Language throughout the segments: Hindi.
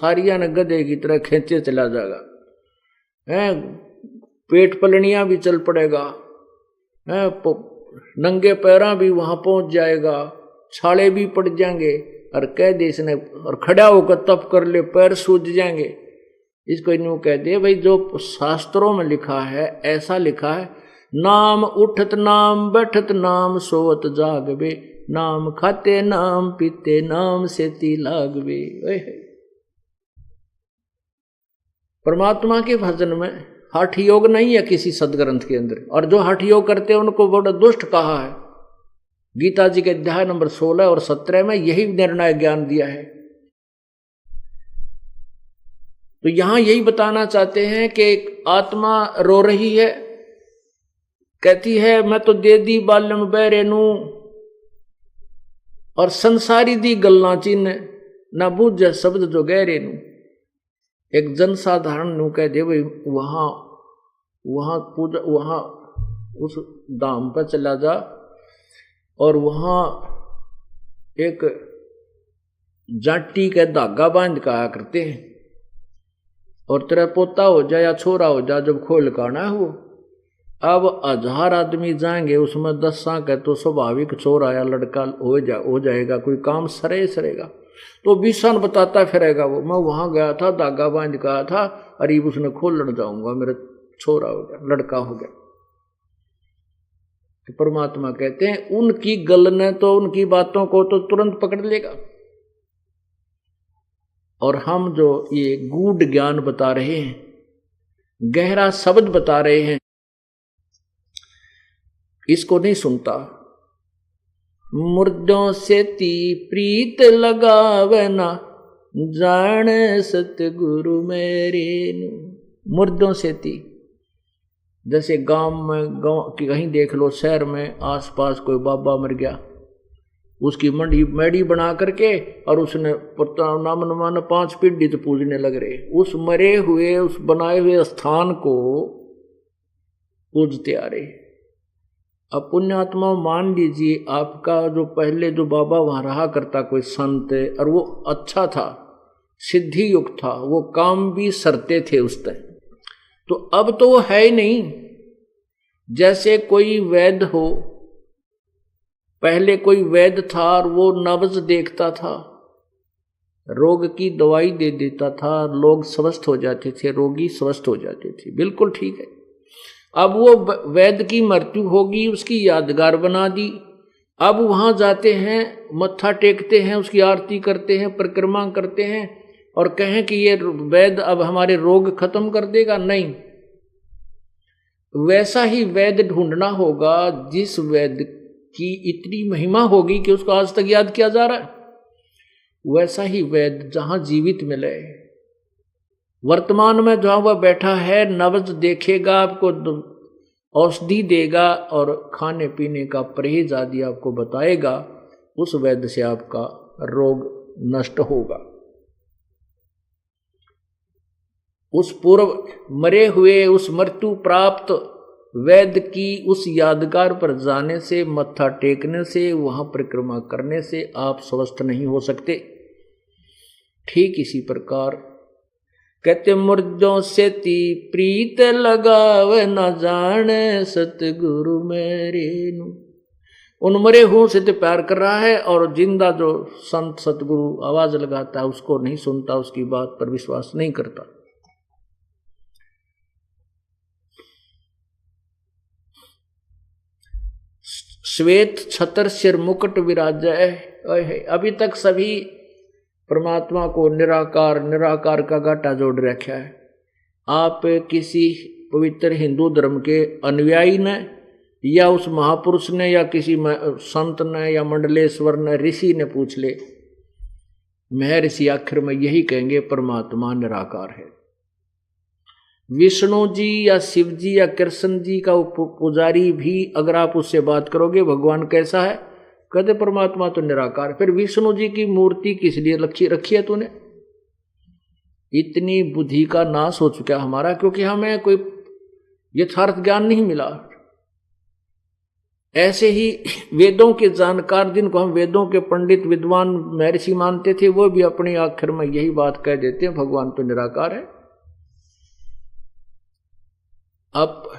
सारिया ने गधे की तरह खींचे चला जाएगा, है पेट पलनिया भी चल पड़ेगा, है नंगे पैरा भी वहां पहुंच जाएगा, छाले भी पड़ जाएंगे, और कह दे इसने और खड़ा होकर तप कर ले पैर सूझ जाएंगे। इसको यूं कह दे भाई जो शास्त्रों में लिखा है ऐसा लिखा है, नाम उठत नाम बैठत नाम सोवत जागवे, नाम खाते नाम पीते नाम सेती लागवे। परमात्मा के भजन में हठ योग नहीं है किसी सदग्रंथ के अंदर, और जो हठ योग करते हैं उनको बड़ा दुष्ट कहा है। गीता जी के अध्याय नंबर 16 और 17 में यही निर्णय ज्ञान दिया है। तो यहां यही बताना चाहते हैं कि आत्मा रो रही है, कहती है मैं तो दे दी बालम बैरे नू, और संसारी दी गल्ला चिन्ह ना बूझे शब्द जो गहरे नू। एक जनसाधारण नू कह दे भाई वहां पूजा, वहां उस धाम पर चला जा और वहां एक जाटी के धागा बांध का आया करते हैं, और तेरा पोता हो जाए या छोरा हो जाए जब खोल काना हो। अब 1000 आदमी जाएंगे उसमें 10 के तो स्वाभाविक छोरा या लड़का हो जाएगा, कोई काम सरेगा। तो 20 बताता फिरेगा वो, मैं वहां गया था धागा बांध का आया था, अरे उसने खोलने जाऊंगा, मेरा छोरा हो गया लड़का हो गया। तो परमात्मा कहते हैं उनकी गल ने तो उनकी बातों को तो तुरंत पकड़ लेगा, और हम जो ये गूढ़ ज्ञान बता रहे हैं, गहरा शब्द बता रहे हैं, इसको नहीं सुनता। मुर्दों से ती प्रीत लगावे ना, जाने सतगुरु मेरे नु। मुर्दों से ती, जैसे गांव की कहीं देख लो, शहर में आसपास कोई बाबा मर गया, उसकी मेड़ी बना करके और उसने नाम मान 5 पीढ़ी तो पूजने लग रहे, उस मरे हुए उस बनाए हुए स्थान को पूजते आ रहे। अब पुण्यात्मा मान लीजिए आपका जो पहले जो बाबा वहां रहा करता कोई संत, और वो अच्छा था, सिद्धि युक्त था, वो काम भी सरते थे उस टाइम, तो अब तो वो है ही नहीं। जैसे कोई वैद्य हो, पहले कोई वैद्य था और वो नब्ज देखता था, रोग की दवाई दे देता था, लोग स्वस्थ हो जाते थे, रोगी स्वस्थ हो जाते थे, बिल्कुल ठीक है। अब वो वैद्य की मृत्यु होगी, उसकी यादगार बना दी, अब वहां जाते हैं, मत्था टेकते हैं, उसकी आरती करते हैं, परिक्रमा करते हैं, और कहें कि ये वैद्य अब हमारे रोग खत्म कर देगा, नहीं। वैसा ही वैद्य ढूंढना होगा जिस वैद्य की इतनी महिमा होगी कि उसको आज तक याद किया जा रहा है, वैसा ही वैद्य जहां जीवित मिले। वर्तमान में जहां वह बैठा है, नब्ज देखेगा, आपको औषधि देगा और खाने पीने का परहेज आदि आपको बताएगा, उस वैद्य से आपका रोग नष्ट होगा। उस पूर्व मरे हुए, उस मृत्यु प्राप्त वैद्य की उस यादगार पर जाने से, मत्था टेकने से, वहां परिक्रमा करने से आप स्वस्थ नहीं हो सकते। ठीक इसी प्रकार कहते मुर्दों से ती प्रीत लगावे, न जाने सतगुरु मेरे नु। उन मरे हुओं से तो प्यार कर रहा है, और जिंदा जो संत सतगुरु आवाज लगाता है उसको नहीं सुनता, उसकी बात पर विश्वास नहीं करता। श्वेत छतर सिर मुकुट विराजय। अभी तक सभी परमात्मा को निराकार निराकार का घाटा जोड़ रखा है। आप किसी पवित्र हिंदू धर्म के अनुयायी ने, या उस महापुरुष ने, या किसी संत ने, या मंडलेश्वर ने, ऋषि ने पूछ ले, महर्षि आखिर में यही कहेंगे परमात्मा निराकार है। विष्णु जी या शिव जी या कृष्ण जी का पुजारी भी अगर आप उससे बात करोगे भगवान कैसा है, कहते परमात्मा तो निराकार। फिर विष्णु जी की मूर्ति किस लिए रखी है तूने? इतनी बुद्धि का नाश हो चुका हमारा, क्योंकि हमें कोई यथार्थ ज्ञान नहीं मिला। ऐसे ही वेदों के जानकार, जिनको हम वेदों के पंडित विद्वान महर्षि मानते थे, वो भी अपने आखिर में यही बात कह देते हैं, भगवान तो निराकार है। अब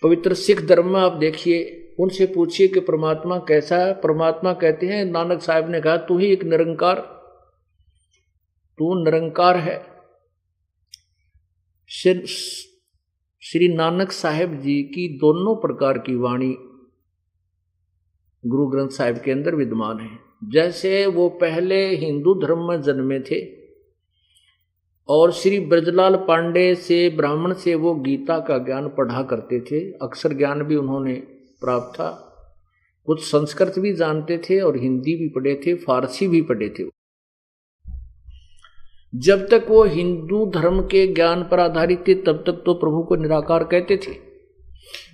पवित्र सिख धर्म में आप देखिए, उनसे पूछिए कि परमात्मा कैसा है। परमात्मा कहते हैं, नानक साहब ने कहा, तू ही एक निरंकार, तू निरंकार है। श्री नानक साहब जी की दोनों प्रकार की वाणी गुरु ग्रंथ साहिब के अंदर विद्यमान है। जैसे वो पहले हिंदू धर्म में जन्मे थे और श्री ब्रजलाल पांडे से, ब्राह्मण से वो गीता का ज्ञान पढ़ा करते थे, अक्षर ज्ञान भी उन्होंने प्राप्त था, कुछ संस्कृत भी जानते थे और हिंदी भी पढ़े थे, फारसी भी पढ़े थे। जब तक वो हिंदू धर्म के ज्ञान पर आधारित थे तब तक तो प्रभु को निराकार कहते थे।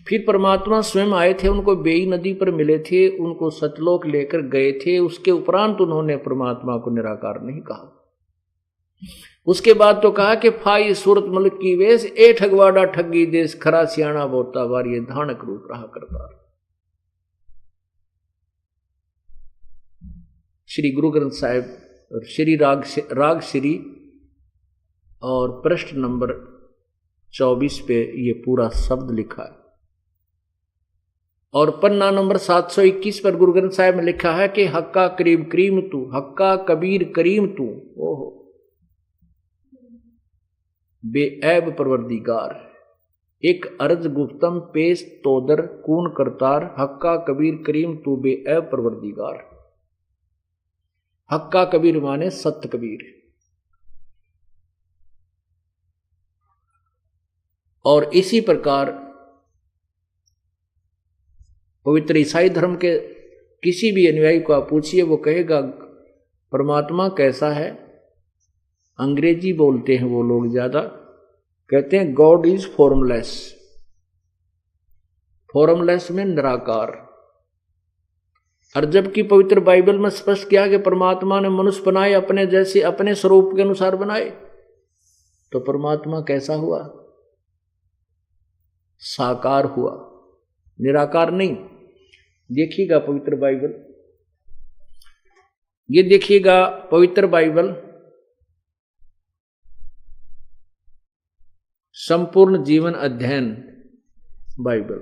फिर परमात्मा स्वयं आए थे, उनको बेई नदी पर मिले थे, उनको सतलोक लेकर गए थे, उसके उपरांत उन्होंने परमात्मा को निराकार नहीं कहा। उसके बाद तो कहा कि फाई सूरत मुल्क की वेश, ए ठगवाड़ा ठगी देश, खरा सियाणा बोता बार, ये धानक रूप रहा करतार। श्री गुरु ग्रंथ साहिब और श्री राग श्री और पृष्ठ नंबर 24 पे ये पूरा शब्द लिखा है। और पन्ना नंबर 721 पर गुरु ग्रंथ साहिब में लिखा है कि हक्का करीम करीम तू, हक्का कबीर करीम तू, ओहो बेऐब परवरदिगार, एक अर्ज गुप्तम पेश तोदर कून करतार, हक्का कबीर करीम तू बेऐब परवरदिगार। हक्का कबीर माने सत्य कबीर। और इसी प्रकार पवित्र ईसाई धर्म के किसी भी अनुयायी को आप पूछिए, वो कहेगा परमात्मा कैसा है। अंग्रेजी बोलते हैं वो लोग ज्यादा, कहते हैं गॉड इज फॉर्मलेस। फॉर्मलेस में निराकार। और जबकि पवित्र बाइबल में स्पष्ट किया कि परमात्मा ने मनुष्य बनाए, अपने जैसे अपने स्वरूप के अनुसार बनाए, तो परमात्मा कैसा हुआ? साकार हुआ, निराकार नहीं। देखिएगा पवित्र बाइबल, ये देखिएगा पवित्र बाइबल संपूर्ण जीवन अध्ययन बाइबल।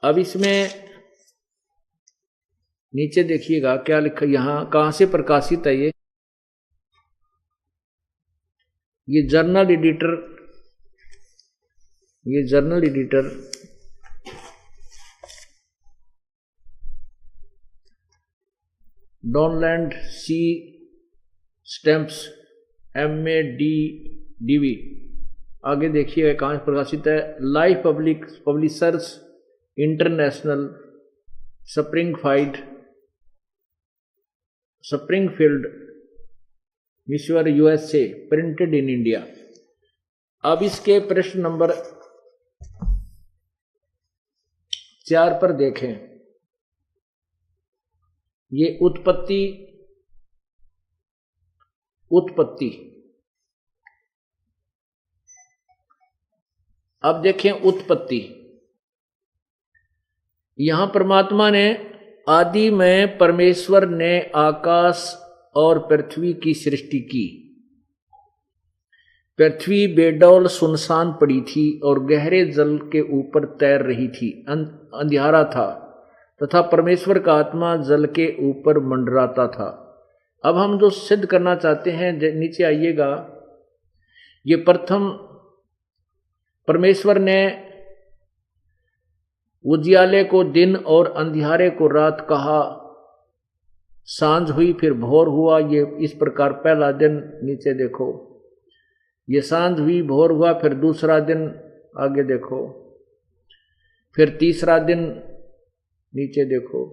अब इसमें नीचे देखिएगा क्या लिखा, यहां कहां से प्रकाशित है ये जर्नल एडिटर, ये जर्नल एडिटर डॉनलैंड सी स्टैम्प्स MADDV। आगे देखिएगा कहां से प्रकाशित है, life public publishers international, Springfield Michigan USA, printed in India. अब इसके प्रश्न नंबर 4 पर देखें, ये उत्पत्ति अब देखें उत्पत्ति। यहां परमात्मा ने आदि में परमेश्वर ने आकाश और पृथ्वी की सृष्टि की। पृथ्वी बेडौल सुनसान पड़ी थी और गहरे जल के ऊपर तैर रही थी, अंधियारा था तथा परमेश्वर का आत्मा जल के ऊपर मंडराता था। अब हम जो सिद्ध करना चाहते हैं, नीचे आइएगा, ये प्रथम परमेश्वर ने उजियाले को दिन और अंधियारे को रात कहा, सांझ हुई फिर भोर हुआ, ये इस प्रकार पहला दिन, नीचे देखो, ये सांझ हुई भोर हुआ, फिर दूसरा दिन, आगे देखो, फिर तीसरा दिन, नीचे देखो,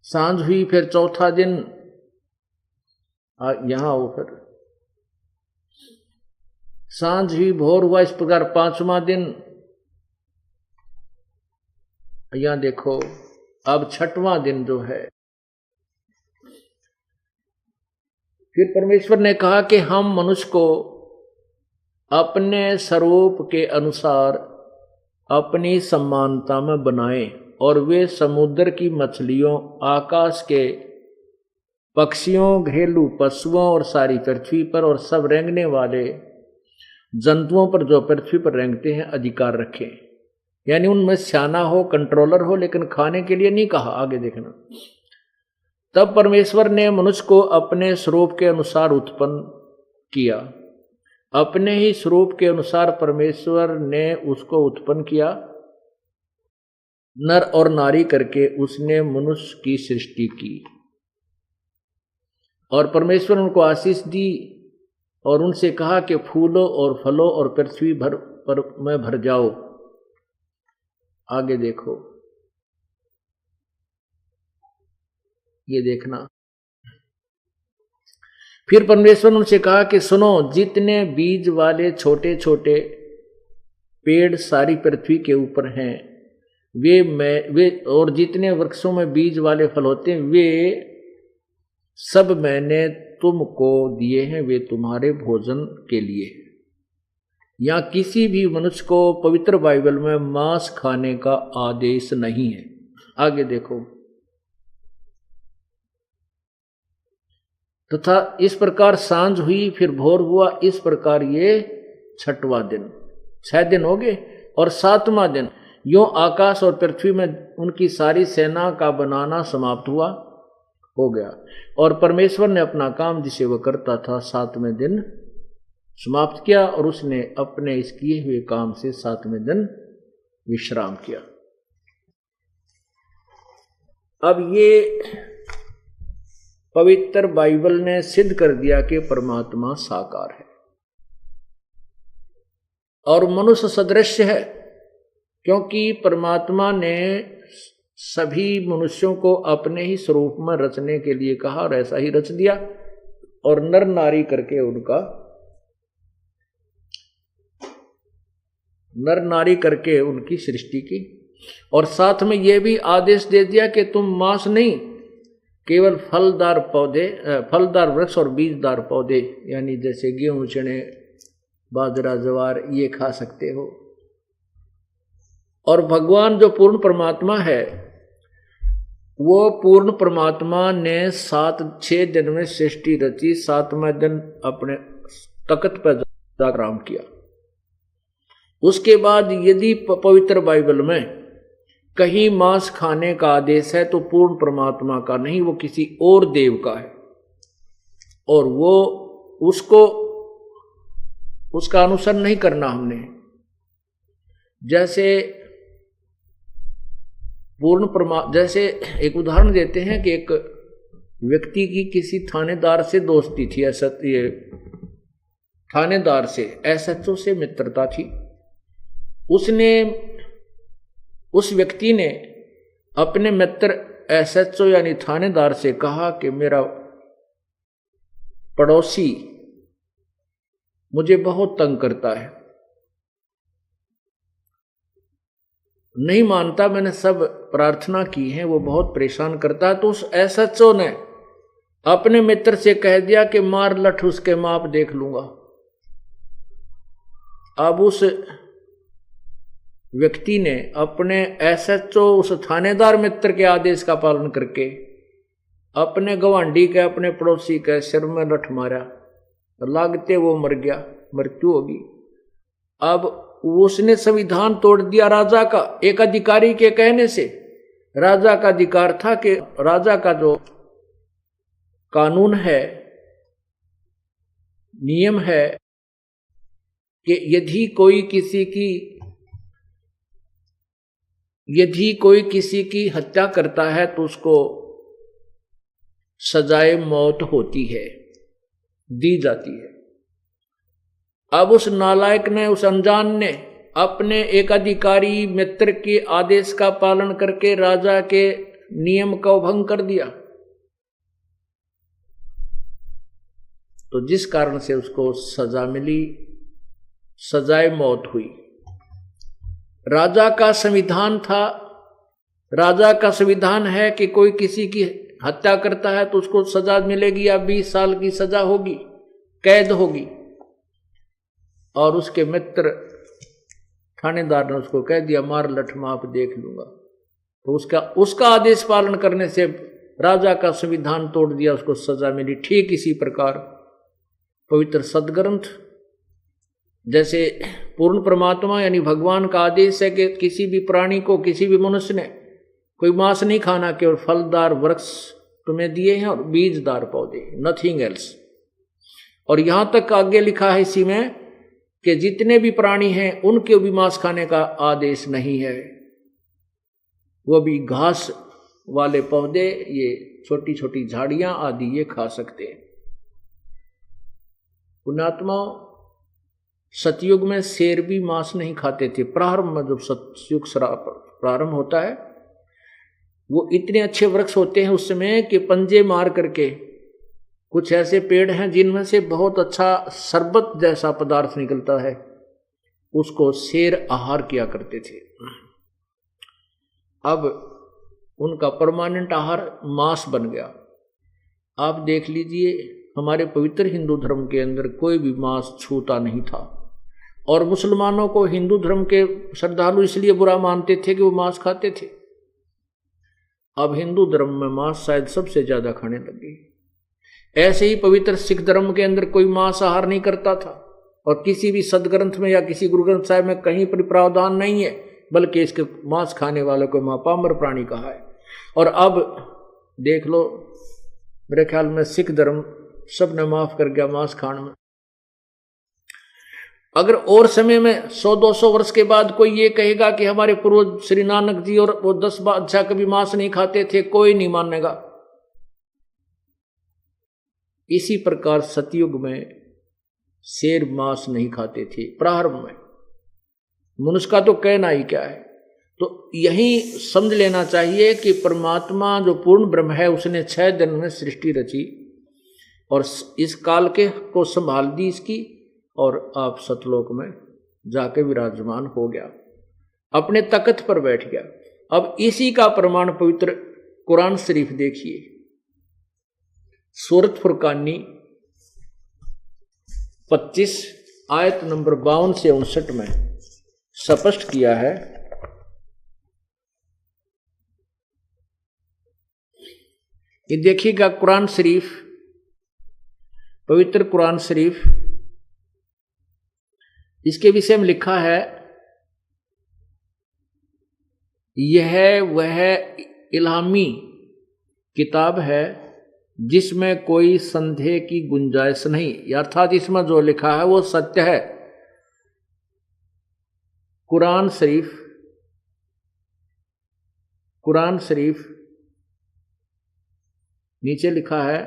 सांझ हुई फिर चौथा दिन, यहां हो, फिर सांझ हुई भोर हुआ, इस प्रकार पांचवा दिन, यहां देखो, अब छठवां दिन जो है। फिर परमेश्वर ने कहा कि हम मनुष्य को अपने स्वरूप के अनुसार अपनी समानता में बनाए, और वे समुद्र की मछलियों, आकाश के पक्षियों, घरेलू पशुओं और सारी पृथ्वी पर और सब रेंगने वाले जंतुओं पर जो पृथ्वी पर रेंगते हैं अधिकार रखें। यानी उनमें स्याना हो, कंट्रोलर हो, लेकिन खाने के लिए नहीं कहा। आगे देखना। तब परमेश्वर ने मनुष्य को अपने स्वरूप के अनुसार उत्पन्न किया। अपने ही स्वरूप के अनुसार परमेश्वर ने उसको उत्पन्न किया, नर और नारी करके उसने मनुष्य की सृष्टि की। और परमेश्वर उनको आशीष दी और उनसे कहा कि फूलो और फलो और पृथ्वी भर पर में भर जाओ। आगे देखो, ये देखना। फिर परमेश्वर ने उनसे कहा कि सुनो, जितने बीज वाले छोटे छोटे पेड़ सारी पृथ्वी के ऊपर हैं वे और जितने वृक्षों में बीज वाले फल होते हैं वे सब मैंने तुमको दिए हैं, वे तुम्हारे भोजन के लिए। या किसी भी मनुष्य को पवित्र बाइबल में मांस खाने का आदेश नहीं है। आगे देखो। तथा इस प्रकार सांझ हुई, फिर भोर हुआ, इस प्रकार ये 6वां दिन। 6 दिन हो गए और 7वां दिन। यूं आकाश और पृथ्वी में उनकी सारी सेना का बनाना समाप्त हुआ, हो गया। और परमेश्वर ने अपना काम जिसे वह करता था 7वें दिन समाप्त किया, और उसने अपने इस किए हुए काम से 7वें दिन विश्राम किया। अब ये पवित्र बाइबल ने सिद्ध कर दिया कि परमात्मा साकार है और मनुष्य सदृश है, क्योंकि परमात्मा ने सभी मनुष्यों को अपने ही स्वरूप में रचने के लिए कहा और ऐसा ही रच दिया, और नर नारी करके उनकी सृष्टि की। और साथ में यह भी आदेश दे दिया कि तुम मांस नहीं, केवल फलदार वृक्ष और बीजदार पौधे, यानी जैसे गेहूं, चने, बाजरा, ज्वार, ये खा सकते हो। और भगवान जो पूर्ण परमात्मा है, वो पूर्ण परमात्मा ने 6 दिन में सृष्टि रची, 7वें दिन अपने तख्त पर जाकर आराम किया। उसके बाद यदि पवित्र बाइबल में कहीं मांस खाने का आदेश है तो पूर्ण परमात्मा का नहीं, वो किसी और देव का है, और वो उसका अनुसरण नहीं करना हमने। जैसे जैसे एक उदाहरण देते हैं कि एक व्यक्ति की किसी थानेदार से दोस्ती थी, थानेदार से, एसएचओ से मित्रता थी। उस व्यक्ति ने अपने मित्र एसएचओ यानी थानेदार से कहा कि मेरा पड़ोसी मुझे बहुत तंग करता है, नहीं मानता, मैंने सब प्रार्थना की है, वो बहुत परेशान करता है। तो उस एसएचओ ने अपने मित्र से कह दिया कि मार लठ, उसके माप देख लूंगा। अब उस व्यक्ति ने अपने एसएचओ, उस थानेदार मित्र के आदेश का पालन करके अपने गवांडी के, अपने पड़ोसी के सिर में लठ मारा, लागते वो मर गया, मृत्यु होगी। अब उसने संविधान तोड़ दिया राजा का, एक अधिकारी के कहने से। राजा का अधिकार था कि राजा का जो कानून है, नियम है कि यदि कोई किसी की हत्या करता है तो उसको सजाए मौत होती है, दी जाती है। अब उस नालायक ने, उस अनजान ने अपने एक अधिकारी मित्र के आदेश का पालन करके राजा के नियम का भंग कर दिया, तो जिस कारण से उसको सजा मिली, सजाए मौत हुई। राजा का संविधान था, राजा का संविधान है कि कोई किसी की हत्या करता है तो उसको सजा मिलेगी, या 20 साल की सजा होगी, कैद होगी। और उसके मित्र थानेदार ने उसको कह दिया मार लठ माप देख लूंगा। तो उसका आदेश पालन करने से राजा का संविधान तोड़ दिया, उसको सजा मिली। ठीक इसी प्रकार पवित्र सदग्रंथ जैसे पूर्ण परमात्मा यानी भगवान का आदेश है कि किसी भी प्राणी को, किसी भी मनुष्य ने कोई मांस नहीं खाना, केवल फलदार वृक्ष तुम्हें दिए हैं और बीजदार पौधे, नथिंग एल्स। और यहां तक आगे लिखा है इसी में कि जितने भी प्राणी हैं उनके भी मांस खाने का आदेश नहीं है, वो भी घास वाले पौधे, ये छोटी छोटी झाड़ियां आदि ये खा सकते हैं। पुण्यात्मा, सतयुग में शेर भी मांस नहीं खाते थे। प्रारंभ में जब सतयुग प्रारंभ होता है, वो इतने अच्छे वृक्ष होते हैं उस समय कि पंजे मार करके, कुछ ऐसे पेड़ हैं जिनमें से बहुत अच्छा शरबत जैसा पदार्थ निकलता है, उसको शेर आहार किया करते थे। अब उनका परमानेंट आहार मांस बन गया। आप देख लीजिए, हमारे पवित्र हिंदू धर्म के अंदर कोई भी मांस छूता नहीं था, और मुसलमानों को हिंदू धर्म के श्रद्धालु इसलिए बुरा मानते थे कि वो मांस खाते थे। अब हिंदू धर्म में मांस शायद सबसे ज्यादा खाने लगे। ऐसे ही पवित्र सिख धर्म के अंदर कोई मांसाहार नहीं करता था, और किसी भी सदग्रंथ में या किसी गुरु ग्रंथ साहिब में कहीं पर प्रावधान नहीं है, बल्कि इसके मांस खाने वालों को महापामर प्राणी कहा है। और अब देख लो, मेरे ख्याल में सिख धर्म सब ने माफ कर गया मांस खाने में। अगर और समय में 100-200 वर्ष के बाद कोई ये कहेगा कि हमारे पूर्वज श्री नानक जी और वो 10 बादशाह कभी मांस नहीं खाते थे, कोई नहीं मानेगा। इसी प्रकार सतयुग में शेर मांस नहीं खाते थे प्रारंभ में। मनुष्य का तो कहना ही क्या है। तो यही समझ लेना चाहिए कि परमात्मा जो पूर्ण ब्रह्म है, उसने 6 दिन में सृष्टि रची और इस काल के को संभाल दी इसकी, और आप सतलोक में जाके विराजमान हो गया, अपने तख्त पर बैठ गया। अब इसी का प्रमाण पवित्र कुरान शरीफ देखिए, सूरत फुरकानी 25 आयत नंबर 52 से 59 में स्पष्ट किया है। ये देखिएगा, कुरान शरीफ, पवित्र कुरान शरीफ, इसके विषय में लिखा है, यह वह इल्हामी किताब है जिसमें कोई संदेह की गुंजाइश नहीं, अर्थात इसमें जो लिखा है वो सत्य है। कुरान शरीफ नीचे लिखा है,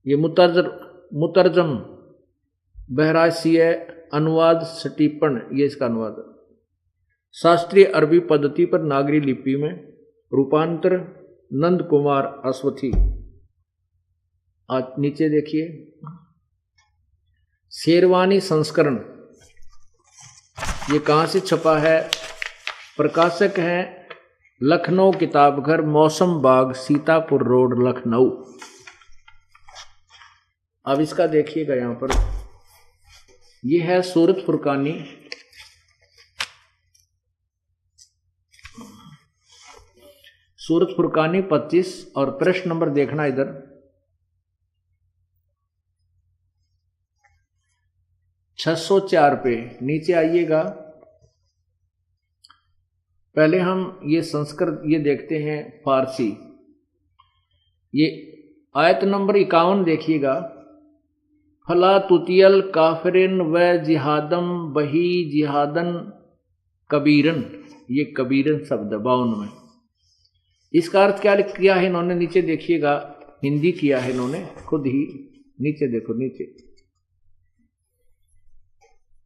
ये मुतरजम बहराइशिय अनुवाद स्टीपन, ये इसका अनुवाद है। शास्त्रीय अरबी पद्धति पर नागरी लिपि में रूपांतर नंद कुमार अश्वथी। आज नीचे देखिए, शेरवानी संस्करण, ये कहाँ से छपा है? प्रकाशक हैं लखनऊ किताबघर, मौसम बाग, सीतापुर रोड, लखनऊ। अब इसका देखिएगा, यहां पर ये है सूरत फुरकानी, सूरत फुरकानी 25, और प्रश्न नंबर देखना इधर, 604 पे नीचे आइएगा। पहले हम ये संस्कृत ये देखते हैं फारसी। ये आयत नंबर 51 देखिएगा, फला तुतियल काफिरिन व जिहादम बही जिहादन कबीरन, ये कबीरन शब्द 52 में। इसका अर्थ क्या किया है इन्होंने? नीचे देखिएगा, हिंदी किया है इन्होंने खुद ही, नीचे देखो, नीचे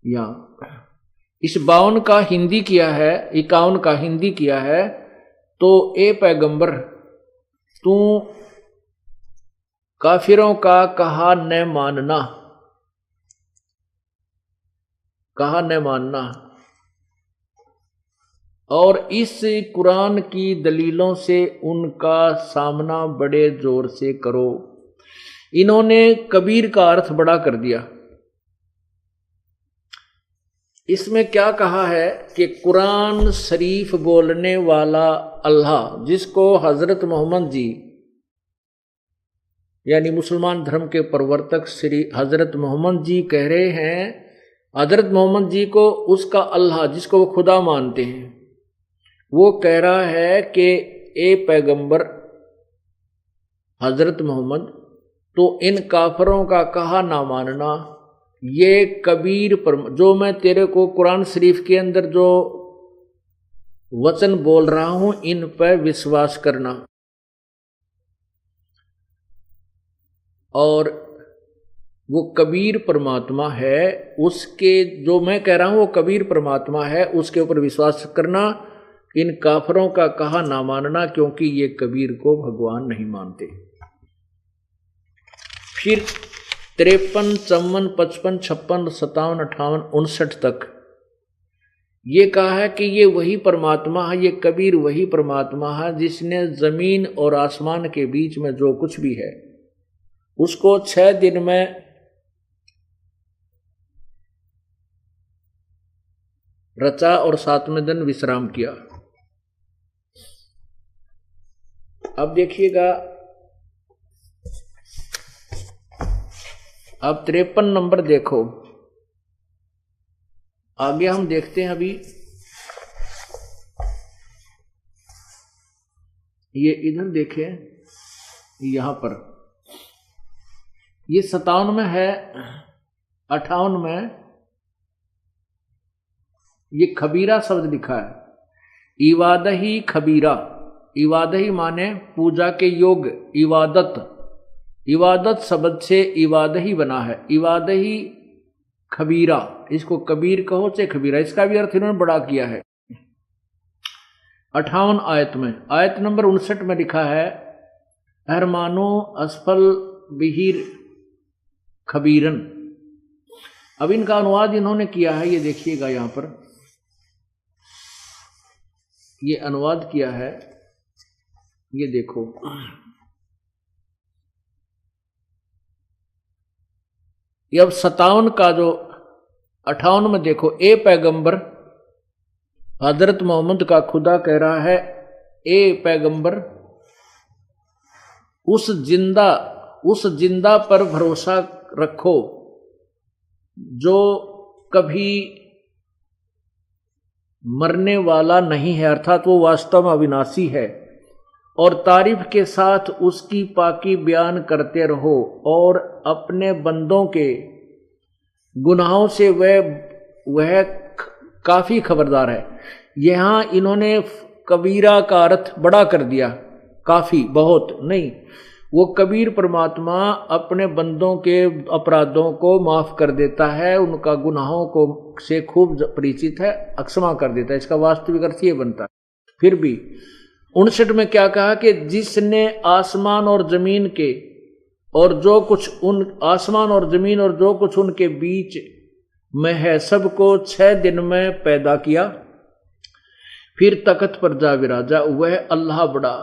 या इस 52 का हिंदी किया है, 51 का हिंदी किया है। तो ए पैगंबर, तू काफिरों का कहा न मानना, कहा न मानना, और इस कुरान की दलीलों से उनका सामना बड़े जोर से करो। इन्होंने कबीर का अर्थ बड़ा कर दिया। इसमें क्या कहा है कि कुरान शरीफ बोलने वाला अल्लाह, जिसको हजरत मोहम्मद जी यानी मुसलमान धर्म के प्रवर्तक श्री हजरत मोहम्मद जी कह रहे हैं, हजरत मोहम्मद जी को उसका अल्लाह जिसको वो खुदा मानते हैं, वो कह रहा है कि ए पैगंबर हजरत मोहम्मद, तो इन काफरों का कहा ना मानना, ये कबीर पर जो मैं तेरे को कुरान शरीफ के अंदर जो वचन बोल रहा हूं इन पर विश्वास करना। और वो कबीर परमात्मा है, उसके जो मैं कह रहा हूं वो कबीर परमात्मा है, उसके ऊपर विश्वास करना, इन काफरों का कहा ना मानना, क्योंकि ये कबीर को भगवान नहीं मानते। फिर 53, 54, 55, 56, 57, 58, 59 तक ये कहा है कि ये वही परमात्मा है, ये कबीर वही परमात्मा है जिसने जमीन और आसमान के बीच में जो कुछ भी है उसको 6 दिन में रचा और 7वें दिन विश्राम किया। अब देखिएगा, अब 53 नंबर देखो, आगे हम देखते हैं। अभी ये इधर देखें, यहां पर ये 57 में है, 58 में ये खबीरा शब्द लिखा है, इवादही खबीरा। इवादही माने पूजा के योग, इबादत, इबादत शब्द से इवादही बना है, इवादही खबीरा, इसको कबीर कहो चाहे खबीरा, इसका भी अर्थ इन्होंने बड़ा किया है। 58 आयत में, आयत नंबर 59 में लिखा है, अहरमानो असफल बिहिर खबीरन। अब इनका अनुवाद इन्होंने किया है, ये देखिएगा यहां पर ये अनुवाद किया है, ये देखो, ये अब 57 का जो 58 में देखो, ए पैगंबर, हजरत मोहम्मद का खुदा कह रहा है, ए पैगंबर उस जिंदा पर भरोसा रखो जो कभी मरने वाला नहीं है, अर्थात वो वास्तव में अविनाशी है, और तारीफ के साथ उसकी पाकी बयान करते रहो, और अपने बंदों के गुनाहों से वह काफी खबरदार है। यहां इन्होंने कबीरा का अर्थ बड़ा कर दिया, काफी, बहुत नहीं। वो कबीर परमात्मा अपने बंदों के अपराधों को माफ कर देता है, उनका गुनाहों को से खूब परिचित है, अक्षमा कर देता है, इसका वास्तविक अर्थ ये बनता है। फिर भी 59 में क्या कहा कि जिसने आसमान और जमीन के और जो कुछ उन आसमान और जमीन और जो कुछ उनके बीच में है सबको 6 दिन में पैदा किया, फिर तख्त पर जा विराजा, वह अल्लाह बड़ा,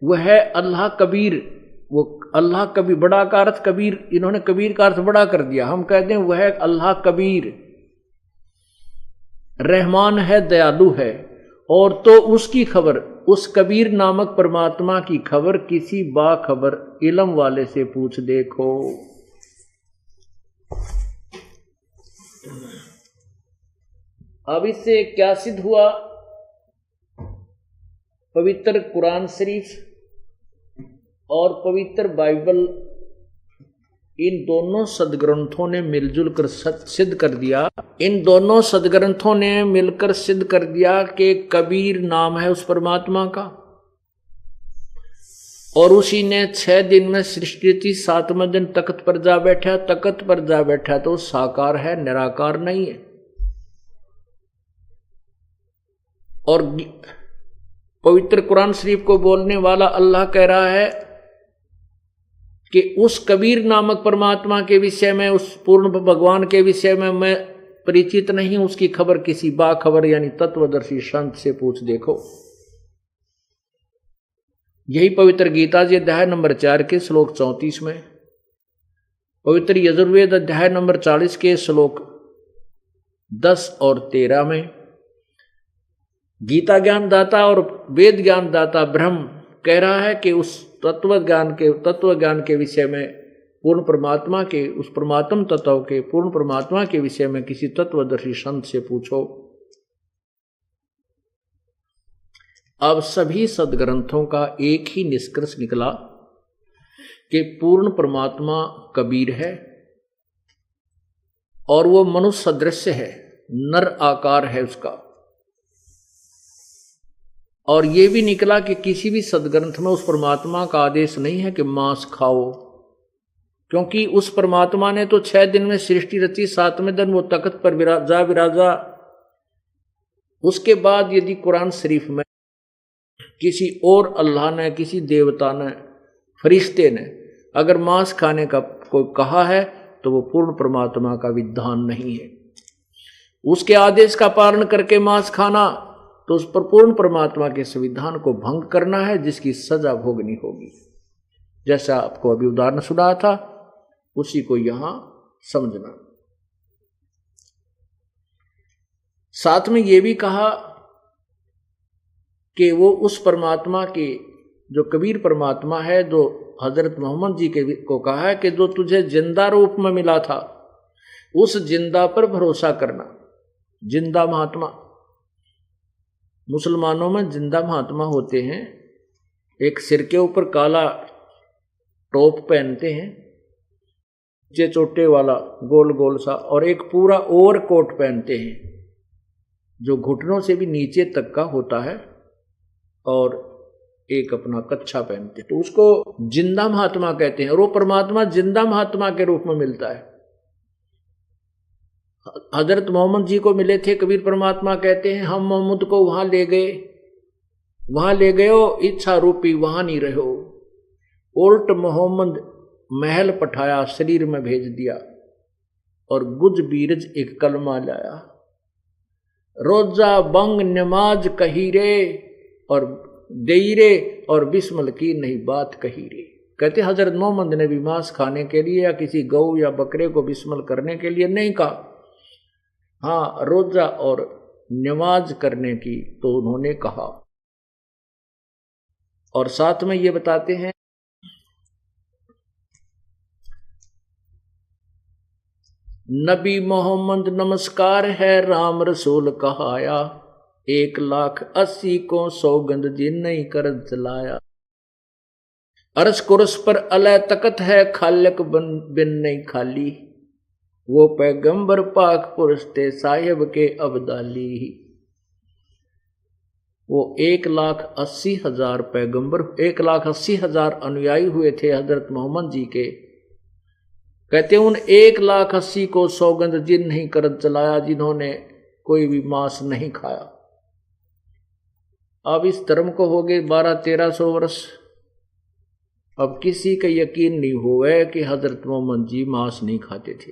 वह अल्लाह कबीर, वो अल्लाह कबीर, बड़ा का अर्थ कबीर, इन्होंने कबीर का अर्थ बड़ा कर दिया, हम कहते हैं वह अल्लाह कबीर रहमान है, दयालु है। और तो उसकी खबर, उस कबीर नामक परमात्मा की खबर किसी बाखबर इल्म वाले से पूछ देखो। अब इससे क्या सिद्ध हुआ? पवित्र कुरान शरीफ और पवित्र बाइबल, इन दोनों सदग्रंथों ने मिलजुल कर सिद्ध कर दिया, इन दोनों सदग्रंथों ने मिलकर सिद्ध कर दिया कि कबीर नाम है उस परमात्मा का, और उसी ने 6 दिन में सृष्टि की, 7वें दिन तख्त पर जा बैठा। तख्त पर जा बैठा तो साकार है, निराकार नहीं है। और पवित्र कुरान शरीफ को बोलने वाला अल्लाह कह रहा है कि उस कबीर नामक परमात्मा के विषय में, उस पूर्ण भगवान के विषय में मैं परिचित नहीं, उसकी खबर किसी बाखबर यानी तत्वदर्शी संत से पूछ देखो। यही पवित्र गीता जी अध्याय नंबर 4 के श्लोक 34 में, पवित्र यजुर्वेद अध्याय नंबर 40 के श्लोक 10 और 13 में गीता ज्ञान दाता और वेद ज्ञान दाता ब्रह्म कह रहा है कि उस तत्व ज्ञान के विषय में पूर्ण परमात्मा के, उस परमात्म तत्व के पूर्ण परमात्मा के विषय में किसी तत्वदर्शी संत से पूछो। अब सभी सदग्रंथों का एक ही निष्कर्ष निकला कि पूर्ण परमात्मा कबीर है और वो मनुष्य सदृश है, नर आकार है उसका। और ये भी निकला कि किसी भी सदग्रंथ में उस परमात्मा का आदेश नहीं है कि मांस खाओ, क्योंकि उस परमात्मा ने तो 6 दिन में सृष्टि रची, 7वें दिन वो तख्त पर विराजा। उसके बाद यदि कुरान शरीफ में किसी और अल्लाह ने, किसी देवता ने, फरिश्ते ने अगर मांस खाने का कोई कहा है तो वो पूर्ण परमात्मा का विधान नहीं है। उसके आदेश का पालन करके मांस खाना तो उस पर पूर्ण परमात्मा के संविधान को भंग करना है, जिसकी सजा भोगनी होगी। जैसा आपको अभी उदाहरण सुनाया था उसी को यहां समझना। साथ में यह भी कहा कि वो उस परमात्मा के, जो कबीर परमात्मा है, जो हजरत मोहम्मद जी के को कहा है कि जो तुझे जिंदा रूप में मिला था उस जिंदा पर भरोसा करना। जिंदा महात्मा, मुसलमानों में जिंदा महात्मा होते हैं, एक सिर के ऊपर काला टोप पहनते हैं, नीचे चोटे वाला गोल गोल सा, और एक पूरा ओवर कोट पहनते हैं जो घुटनों से भी नीचे तक का होता है, और एक अपना कच्छा पहनते हैं। तो उसको जिंदा महात्मा कहते हैं, और वो परमात्मा जिंदा महात्मा के रूप में मिलता है। हजरत मोहम्मद जी को मिले थे कबीर परमात्मा कहते हैं, हम मोहम्मद को वहां ले गए हो, इच्छा रूपी वहां नहीं रहो। उल्ट मोहम्मद महल पठाया, शरीर में भेज दिया, और गुज बीरज एक कलमा लाया। रोजा बंग नमाज कही रे और देईरे, और बिस्मल की नहीं बात कही रे। कहते हजरत मोहम्मद ने भी मांस खाने के लिए या किसी गौ या बकरे को बिस्मल करने के लिए नहीं कहा, हाँ रोजा और नमाज करने की तो उन्होंने कहा। और साथ में ये बताते हैं नबी मोहम्मद नमस्कार है राम रसूल कहाया, 1,80,000 को सौगंध जी नहीं कर चलाया। अरस कुरस पर अलय तकत है, खालक बिन नहीं खाली, वो पैगंबर पाक पुरुष थे साहिब के अब्दाली। वो 1,80,000 पैगंबर, 1,80,000 अनुयायी हुए थे हजरत मोहम्मद जी के। कहते उन 1,80,000 को सौगंध जिन नहीं कर चलाया, जिन्होंने कोई भी मांस नहीं खाया। अब इस धर्म को हो गए 1200-1300 वर्ष। अब किसी का यकीन नहीं हुआ कि हजरत मोहम्मद जी मांस नहीं खाते थे।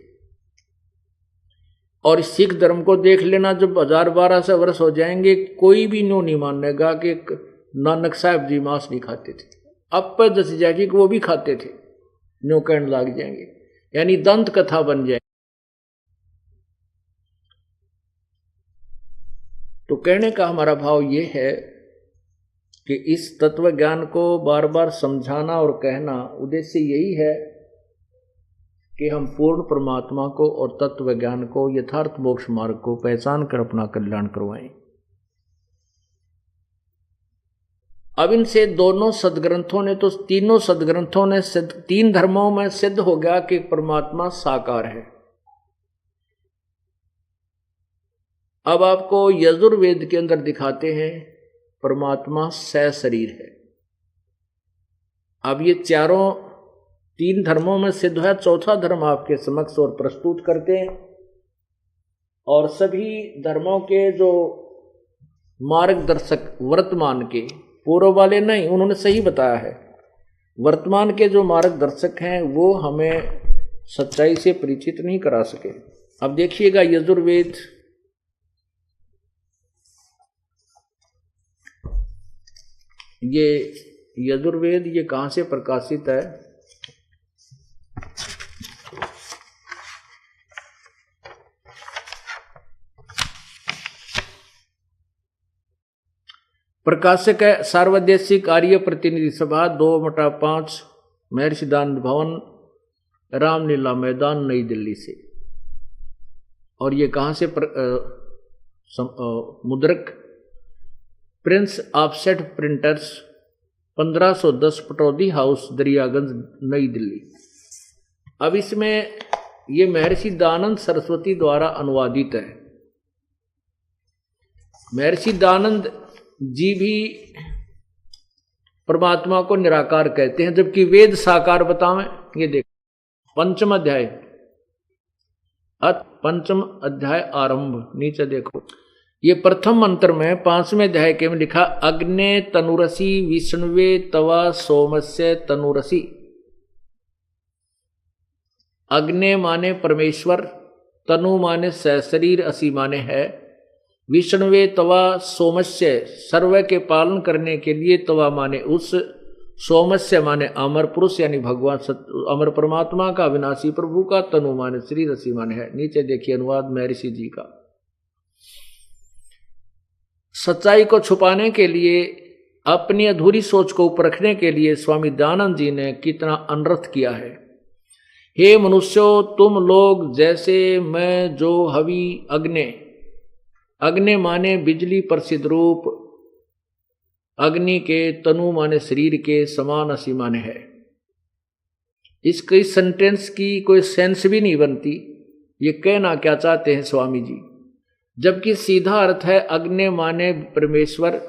और सिख धर्म को देख लेना, जब 1000-1200 वर्ष हो जाएंगे कोई भी नो नहीं मानेगा कि नानक साहब जी मांस नहीं खाते थे। अब पर दस जाएगी कि वो भी खाते थे, नो कहने लग जाएंगे, यानी दंत कथा बन जाए। तो कहने का हमारा भाव ये है कि इस तत्व ज्ञान को बार बार समझाना और कहना उद्देश्य यही है कि हम पूर्ण परमात्मा को और तत्व ज्ञान को, यथार्थ मोक्ष मार्ग को पहचान कर अपना कल्याण करवाएं। अब इनसे दोनों सदग्रंथों ने, तो तीनों सदग्रंथों ने 3 धर्मों में सिद्ध हो गया कि परमात्मा साकार है। अब आपको यजुर्वेद के अंदर दिखाते हैं परमात्मा सशरीर है। अब ये 3 धर्मों में सिद्ध है, चौथा धर्म आपके समक्ष और प्रस्तुत करते हैं। और सभी धर्मों के जो मार्गदर्शक वर्तमान के, पूर्व वाले नहीं, उन्होंने सही बताया है। वर्तमान के जो मार्गदर्शक हैं वो हमें सच्चाई से परिचित नहीं करा सके। अब देखिएगा यजुर्वेद, ये यजुर्वेद ये कहां से प्रकाशित है? प्रकाशक है सार्वदेशिक आर्य प्रतिनिधि सभा 2/5 महर्षि दानंद भवन, रामलीला मैदान, नई दिल्ली से। और ये कहाँ से मुद्रक? Prince offset printers 1510 Pataudi house, Daryaganj, नई दिल्ली। अब इसमें ये महर्षि दानंद सरस्वती द्वारा अनुवादित है। महर्षि दानंद जी भी परमात्मा को निराकार कहते हैं, जबकि वेद साकार बतावें। ये देखो पंचम अध्याय, पंचम अध्याय आरंभ, नीचे देखो। ये प्रथम मंत्र में 5वें अध्याय के में लिखा, अग्ने तनुरसी विष्णुवे तवा सोमस्य तनुरसी। अग्ने माने परमेश्वर, तनु माने सशरीर, असी माने है। विष्णुवे तवा सोमस्य, सर्व के पालन करने के लिए, तवा माने उस, सोमस्य माने अमर पुरुष यानी भगवान अमर परमात्मा का, अविनाशी प्रभु का, तनु माने शरीर, असी माने है। नीचे देखिए अनुवाद महर्षि जी का। सच्चाई को छुपाने के लिए, अपनी अधूरी सोच को ऊपर रखने के लिए स्वामी दयानंद जी ने कितना अनर्थ किया है। हे मनुष्यों, तुम लोग जैसे मैं जो हवि अग्नि, अग्नि माने बिजली प्रसिद्ध रूप, अग्नि के, तनु माने शरीर के, समान, असी माने है। इसकी सेंटेंस की कोई सेंस भी नहीं बनती। ये कहना क्या चाहते हैं स्वामी जी? जबकि सीधा अर्थ है अग्नि माने परमेश्वर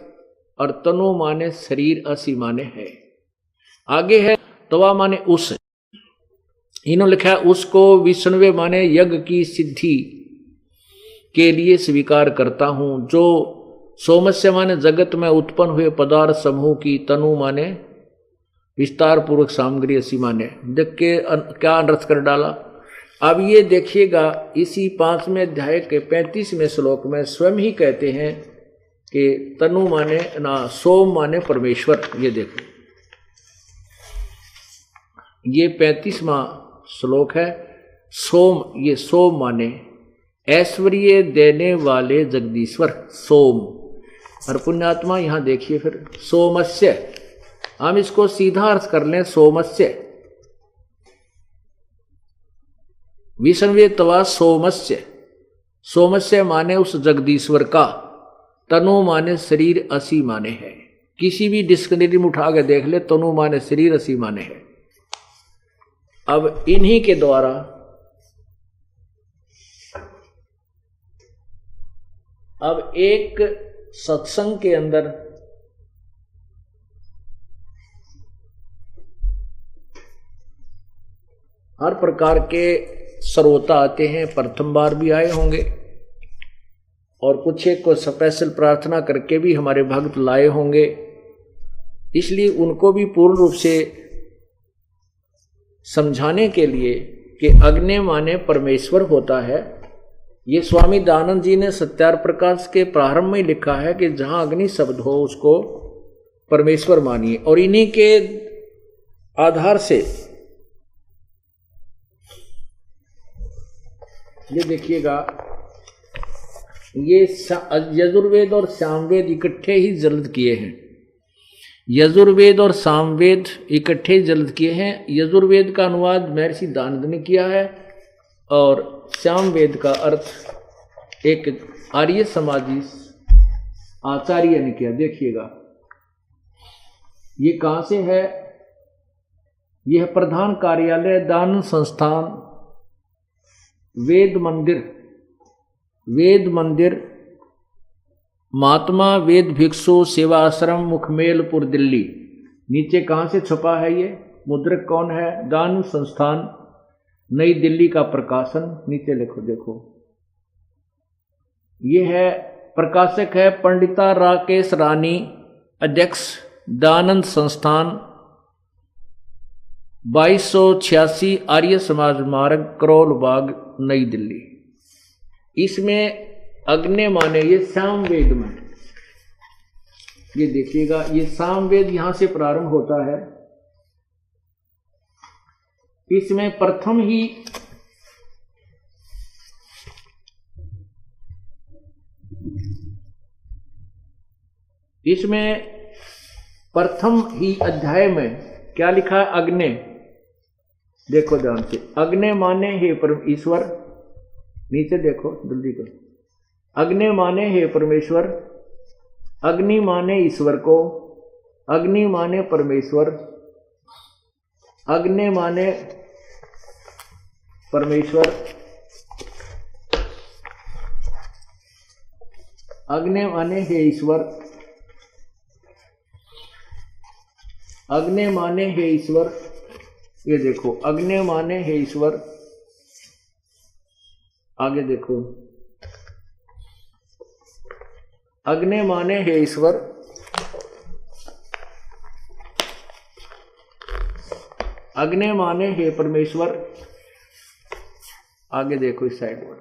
और तनु माने शरीर, असी माने है। आगे है तवा माने उस, इन्होंने लिखा है उसको विष्णुवे माने यज्ञ की सिद्धि के लिए स्वीकार करता हूं। जो सोमस्य माने जगत में उत्पन्न हुए पदार्थ समूह की, तनु माने विस्तार पूर्वक सामग्री, असी माने। देख के क्या अनर्थ कर डाला। अब ये देखिएगा, इसी 5वें अध्याय के 35वें श्लोक में स्वयं ही कहते हैं कि तनु माने ना, सोम माने परमेश्वर। ये देखो, ये 35वां श्लोक है। सोम, ये सोम माने ऐश्वर्य देने वाले जगदीश्वर, सोम। और पुण्यात्मा यहां देखिए फिर सोमस्य, हम इसको सीधा अर्थ कर लें सोमस्य, विष्णुवे तवा सोमस्य। सोमस्य माने उस जगदीश्वर का, तनु माने शरीर, असी माने है। किसी भी डिक्शनरी में उठा के देख ले, तनु माने शरीर, असी माने है। अब इन्हीं के द्वारा अब एक सत्संग के अंदर हर प्रकार के श्रोता आते हैं, प्रथम बार भी आए होंगे, और कुछ एक को स्पेशल प्रार्थना करके भी हमारे भक्त लाए होंगे। इसलिए उनको भी पूर्ण रूप से समझाने के लिए कि अग्नि माने परमेश्वर होता है। ये स्वामी दयानंद जी ने सत्यार प्रकाश के प्रारंभ में लिखा है कि जहां अग्नि शब्द हो उसको परमेश्वर मानिए। और इन्हीं के आधार से ये देखिएगा, ये यजुर्वेद और सामवेद इकट्ठे ही जल्द किए हैं। यजुर्वेद और सामवेद इकट्ठे जल्द किए हैं। यजुर्वेद का अनुवाद महर्षि दानंद ने किया है और सामवेद का अर्थ एक आर्य समाजी आचार्य ने किया। देखिएगा ये कहां से है? यह प्रधान कार्यालय दानंद संस्थान वेद मंदिर महात्मा वेद भिक्षु सेवा आश्रम मुखमेलपुर दिल्ली। नीचे कहां से छपा है ये? मुद्रक कौन है? दानंद संस्थान नई दिल्ली का प्रकाशन। नीचे लिखो, देखो ये है, प्रकाशक है पंडिता राकेश रानी, अध्यक्ष दानंद संस्थान 2286 आर्य समाज मार्ग, करोल बाग, नई दिल्ली। इसमें अग्नि माने ये सामवेद में, ये देखिएगा ये सामवेद यहां से प्रारंभ होता है। इसमें प्रथम ही इसमें प्रथम ही अध्याय में क्या लिखा है? अग्नि। देखो ध्यान से, अग्नि माने हे परम ईश्वर, नीचे देखो जल्दी करो। अग्नि माने हे परमेश्वर, अग्नि माने ईश्वर को, अग्नि माने परमेश्वर, अग्नि माने परमेश्वर, अग्नि माने हे ईश्वर, अग्नि माने हे ईश्वर। ये देखो, अग्नि माने हे ईश्वर। आगे देखो, अग्नि माने हे ईश्वर, अग्नि माने हे परमेश्वर। आगे देखो इस साइड पर,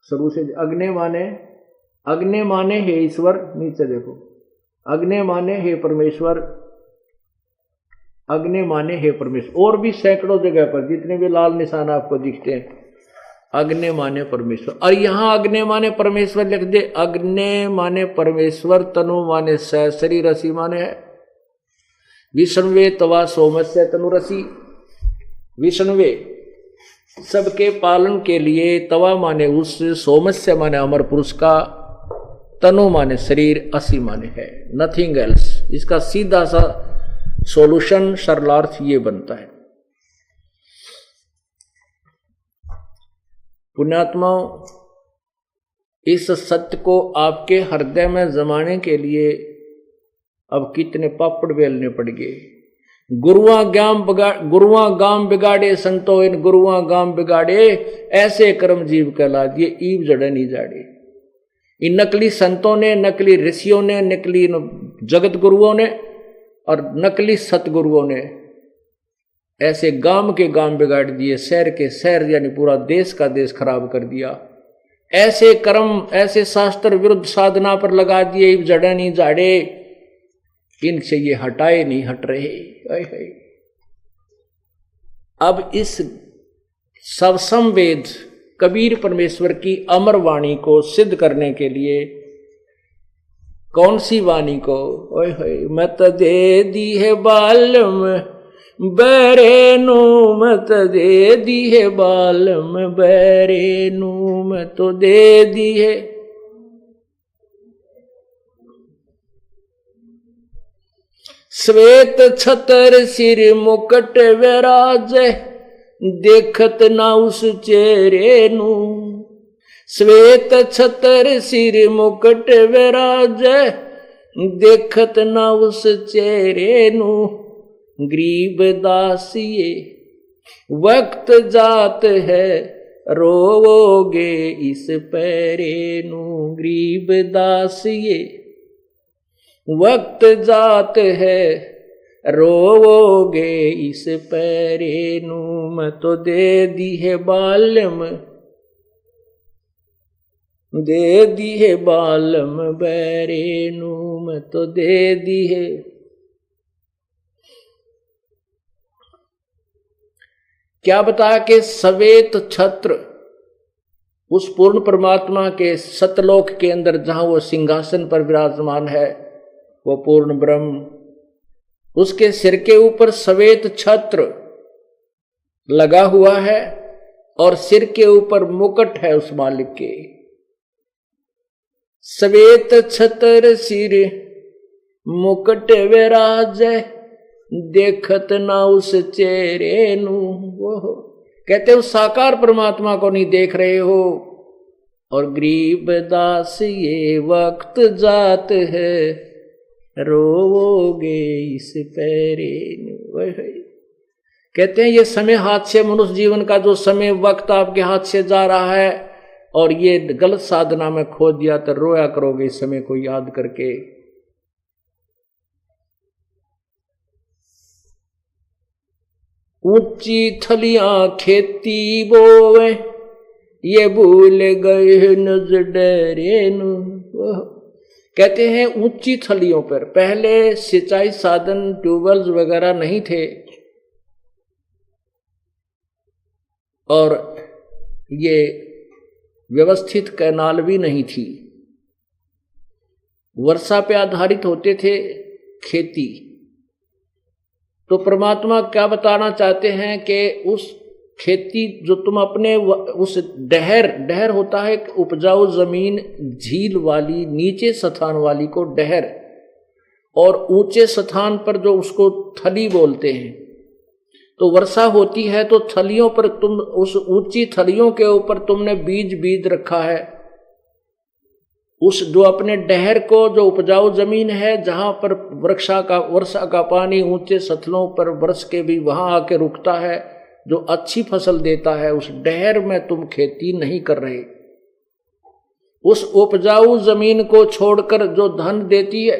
शुरू से अग्नि माने हे ईश्वर। नीचे देखो, अग्नि माने हे परमेश्वर, अग्नि माने हे परमेश्वर। और भी सैकड़ों जगह पर जितने भी लाल निशान आपको दिखते हैं, अग्नि माने परमेश्वर। और यहां अग्नि माने परमेश्वर लिख दे। अग्नि माने परमेश्वर, तनु माने स, शरीर रसी माने है विष्णुवे तवा सोमस्य तनुरसी। विष्णुवे सबके पालन के लिए, तवा माने उस, सोमस्य माने अमर पुरुष का, तनु माने शरीर, असी माने है नथिंग एल्स। इसका सीधा सा सॉल्यूशन, सरलार्थ ये बनता है। पुण्यात्माओं, इस सत्य को आपके हृदय में जमाने के लिए अब कितने पापड़ बेलने पड़ गए। गुरुआ गाम बिगाड़े संतो इन गुरुआ गाम बिगाड़े, ऐसे कर्म जीव कहला दिए ईब जड़े नहीं जाड़े। इन नकली संतों ने, नकली ऋषियों ने, नकली जगत गुरुओं ने और नकली सतगुरुओं ने ऐसे गांव के गांव बिगाड़ दिए, शहर के शहर यानी पूरा देश का देश खराब कर दिया। ऐसे कर्म, ऐसे शास्त्र विरुद्ध साधना पर लगा दिए, ईब जड़े नहीं जाड़े। इनसे ये हटाए नहीं हट रहे। अब इस सबसंवेद कबीर परमेश्वर की अमर वाणी को सिद्ध करने के लिए, कौन सी वाणी को? मत दे दी है बालम बैरेनु, मत दे दी है बालम बैरेनु, मत तो दे दी है। श्वेत छतर सिर मुकट विराज, देखत ना उस चेहरे नू। श्वेत छतर सिर मुकट विराज, देखत ना उस चेहरे नू। गरीब दासिये वक्त जात है, रोवोगे इस पैरे नू। गरीब दासिये वक्त जात है, रोवोगे इस पैरे नू। मैं तो दे दी है बालम, दे दी है बालम बैरे नू। मैं तो दे दी है। क्या बताया कि श्वेत छत्र उस पूर्ण परमात्मा के सतलोक के अंदर जहां वो सिंहासन पर विराजमान है, वो पूर्ण ब्रह्म, उसके सिर के ऊपर श्वेत छत्र लगा हुआ है और सिर के ऊपर मुकुट है उस मालिक के। श्वेत छत्र सिर मुकुट विराज, देखत ना उस चेहरे नू। वो कहते उस साकार परमात्मा को नहीं देख रहे हो। और गरीब दास ये वक्त जात है, रोवोगे इस पैरे नू। कहते हैं ये समय हाथ से, मनुष्य जीवन का जो समय वक्त आपके हाथ से जा रहा है और ये गलत साधना में खो दिया तो रोया करोगे इस समय को याद करके। ऊंची थलियां खेती बोवे, ये भूल गए नजर डरे नू। कहते हैं ऊंची थलियों पर पहले सिंचाई साधन ट्यूबवेल्स वगैरह नहीं थे और ये व्यवस्थित कैनाल भी नहीं थी। वर्षा पे आधारित होते थे खेती। तो परमात्मा क्या बताना चाहते हैं कि उस खेती जो तुम अपने उस डहर होता है एक उपजाऊ जमीन, झील वाली नीचे स्थान वाली को डहर, और ऊंचे स्थान पर जो उसको थली बोलते हैं। तो वर्षा होती है तो थलियों पर तुम उस ऊंची थलियों के ऊपर तुमने बीज रखा है। उस जो अपने डहर को, जो उपजाऊ जमीन है जहां पर वर्षा का पानी ऊंचे सतलों पर बरस के भी वहां आके रुकता है, जो अच्छी फसल देता है, उस डहर में तुम खेती नहीं कर रहे। उस उपजाऊ जमीन को छोड़कर जो धन देती है,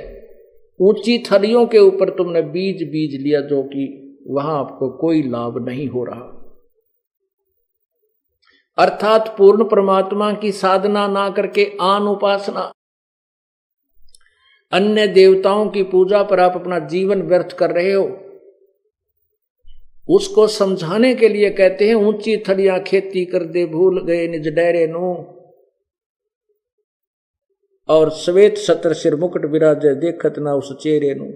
ऊंची थलियों के ऊपर तुमने बीज लिया, जो कि वहां आपको कोई लाभ नहीं हो रहा। अर्थात पूर्ण परमात्मा की साधना ना करके आन उपासना, अन्य देवताओं की पूजा पर आप अपना जीवन व्यर्थ कर रहे हो। उसको समझाने के लिए कहते हैं ऊंची थलियां खेती कर दे, भूल गए निज डेरे नु, और श्वेत छत्र सिर मुकुट विराजे, देखत ना उस चेहरे नु।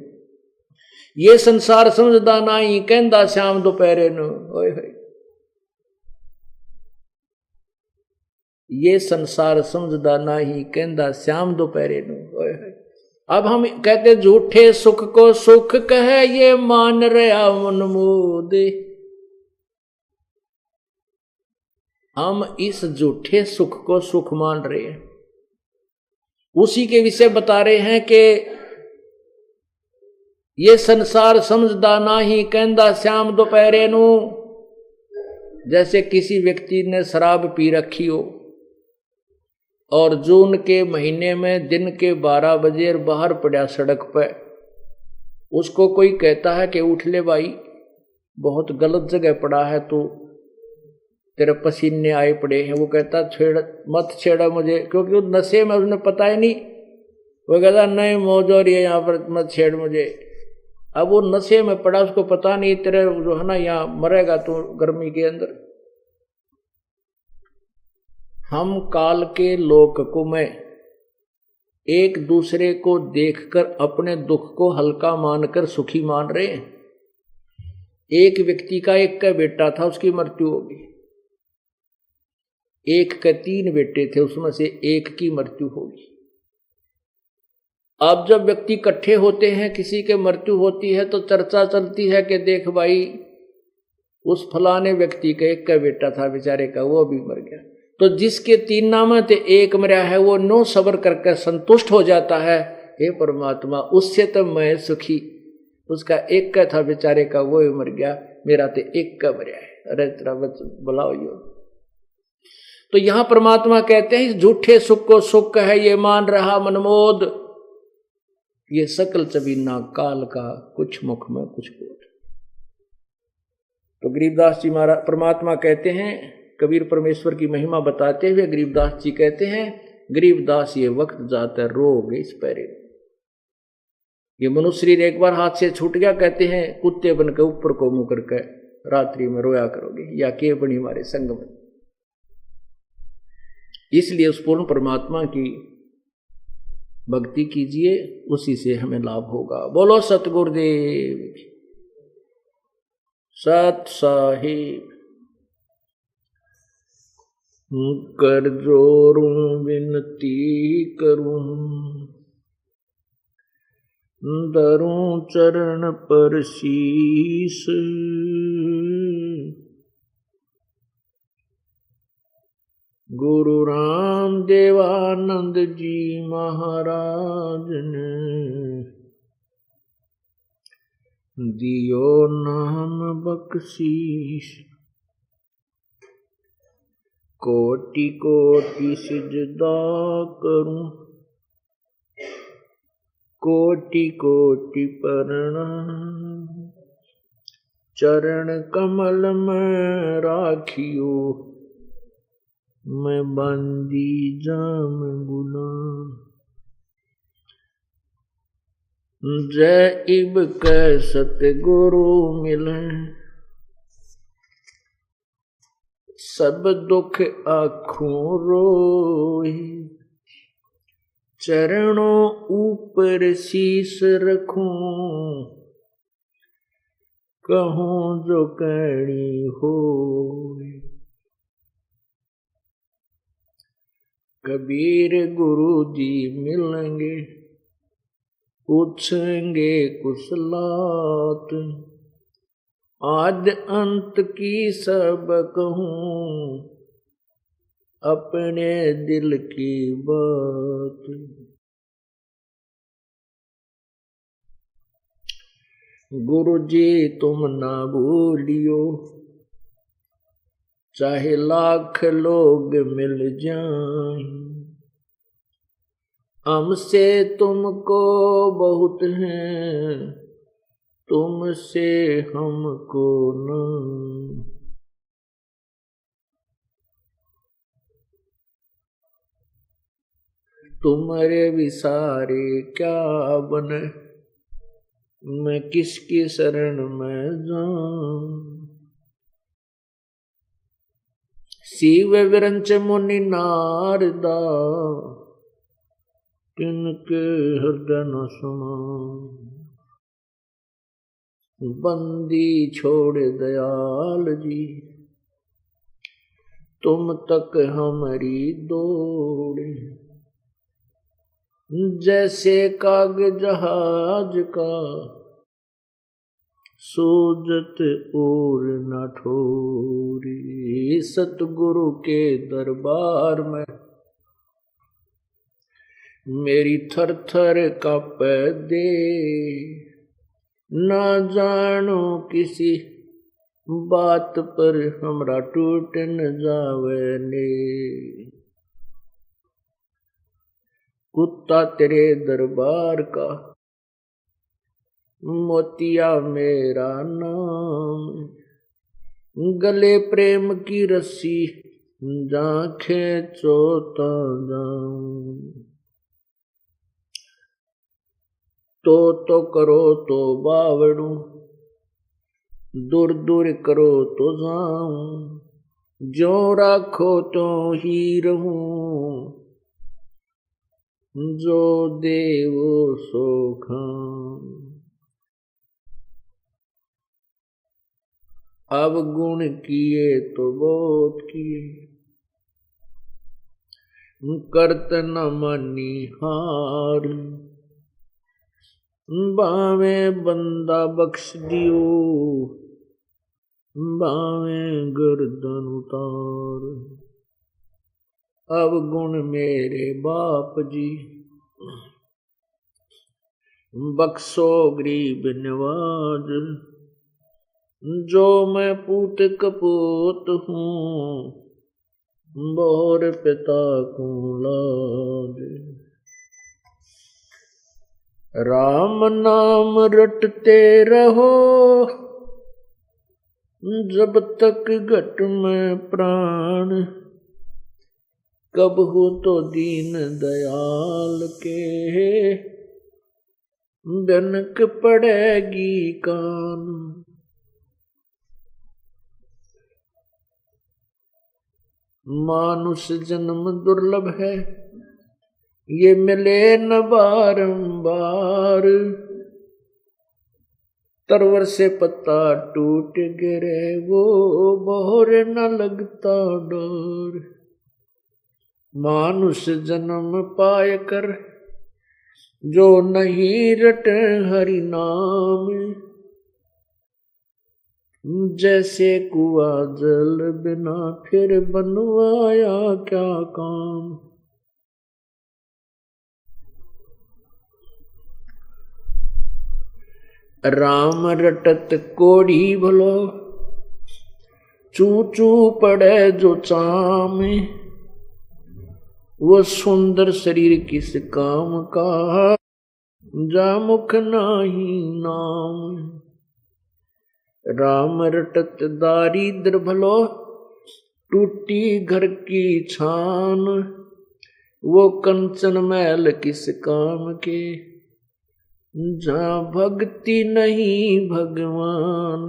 ये संसार समझदा नाई, कहंदा श्याम दोपहरे नु। ओए होए, ये संसार समझदा नाही, कहंदा श्याम दोपहरे नु। ओए होए। अब हम कहते झूठे सुख को सुख कहे, ये मान रहा मन मोदे। हम इस झूठे सुख को सुख मान रहे हैं। उसी के विषय बता रहे हैं कि ये संसार समझदा नाही, कहंदा श्याम दोपहरे नु। जैसे किसी व्यक्ति ने शराब पी रखी हो और जून के महीने में दिन के 12 बजे बाहर पड़ा सड़क पर, उसको कोई कहता है कि उठ ले भाई, बहुत गलत जगह पड़ा है तू, तेरे पसीने आए पड़े हैं। वो कहता मत छेड़ा मुझे, क्योंकि उस नशे में उसने पता ही नहीं। वो कहता नहीं मौज हो रही है यहाँ पर, मत छेड़ मुझे। अब वो नशे में पड़ा, उसको पता नहीं तेरे जो है ना यहाँ मरेगा तू गर्मी के अंदर। हम काल के लोक में एक दूसरे को देखकर अपने दुख को हल्का मानकर सुखी मान रहे हैं। एक व्यक्ति का एक का बेटा था, उसकी मृत्यु होगी। एक के 3 बेटे थे, उसमें से एक की मृत्यु होगी। अब जब व्यक्ति इकट्ठे होते हैं, किसी के मृत्यु होती है तो चर्चा चलती है कि देख भाई उस फलाने व्यक्ति का एक का बेटा था बेचारे का, वो भी मर गया। तो जिसके 3 नाम थे, एक मरा है, वो 9 सबर करके संतुष्ट हो जाता है। हे परमात्मा, उससे तो मैं सुखी, उसका एक का था बेचारे का, वो भी मर गया, मेरा तो एक का मरा है। अरे तेरा बुलाओ यो। तो यहां परमात्मा कहते हैं इस झूठे सुख को सुख है, ये मान रहा मनमोद, ये सकल चबीना काल का, कुछ मुख में कुछ बोल। तो गरीबदास जी महाराज परमात्मा कहते हैं, कबीर परमेश्वर की महिमा बताते हुए गरीबदास जी कहते हैं, गरीबदास ये वक्त जाता रोग इस पैरे। ये मनुष्य शरीर एक बार हाथ से छूट गया, कहते हैं कुत्ते बन के ऊपर को मुंह करके रात्रि में रोया करोगे, या के बनी हमारे संग में। इसलिए उस पूर्ण परमात्मा की भक्ति कीजिए, उसी से हमें लाभ होगा। बोलो सतगुरुदेव सत साहिब। कर जोरूं विनती करूं, धरूं चरण पर शीस। गुरु राम देवानंद जी महाराज ने दियो नाम बख्शीश। कोटि कोटि सिजदा करूं, कोटि कोटि प्रणाम। चरण कमल में राखियो, मैं बंदी जाम गुलाम। जय इब कै सतगुरु मिले, सब दुख आँखों रोई। चरणों ऊपर शीश रखूं, कहूं जो कहनी हो। कबीर गुरु जी मिलेंगे, पूछेंगे कुशलात, आद अंत की सब कहूं, अपने दिल की बात। गुरु जी तुम ना भूलियो, चाहे लाख लोग मिल जाएं, हमसे तुमको बहुत हैं, तुमसे हमको न। तुम्हारे विसारे क्या बने, मैं किसकी शरण में जाऊं। शिव विरंच मुनि नारदा, तिनके हृदय न सुना। बंदी छोड़ दयाल जी, तुम तक हमारी दौड़े। जैसे कागज जहाज का, सूजत और न ठोरी। सतगुरु के दरबार में मेरी थर थर कांपे दे, ना जानो किसी बात पर हमरा टूट न जावे ने। कुत्ता तेरे दरबार का, मोतिया मेरा नाम। गले प्रेम की रस्सी, जा खींचो ता जाऊं। तो करो तो बावड़ू, दूर दूर करो तो जाऊं। जो राखो तो ही रहूं, जो देवो सो खाऊं। अब गुण किए तो बहुत किए, करत न मानी हार। बावे बंदा बख्श दियो, बावे गर्दन उतार। अब गुण मेरे बाप जी, बख्शो गरीब नवाज। जो मैं पूत कपूत हूँ, बोर पिता को लाज। राम नाम रटते रहो, जब तक घट में प्राण। कब हो तो दीन दयाल के, बनक पड़ेगी कान। मानुष जन्म दुर्लभ है, ये मिले न बारंबार। तरवर से पत्ता टूट गिरे, वो बोर न लगता डर। मानुष जन्म पाए कर, जो नहीं रटे हरि नाम। जैसे कुआ जल बिना, फिर बनवाया क्या काम। राम रटत कोड़ी भलो, चू चू पड़े जो चाम। वो सुंदर शरीर किस काम का, जा मुख नाही नाम। राम रटत दारिद्र भलो, टूटी घर की छान। वो कंचन मैल किस काम के, जहाँ भक्ति नहीं भगवान।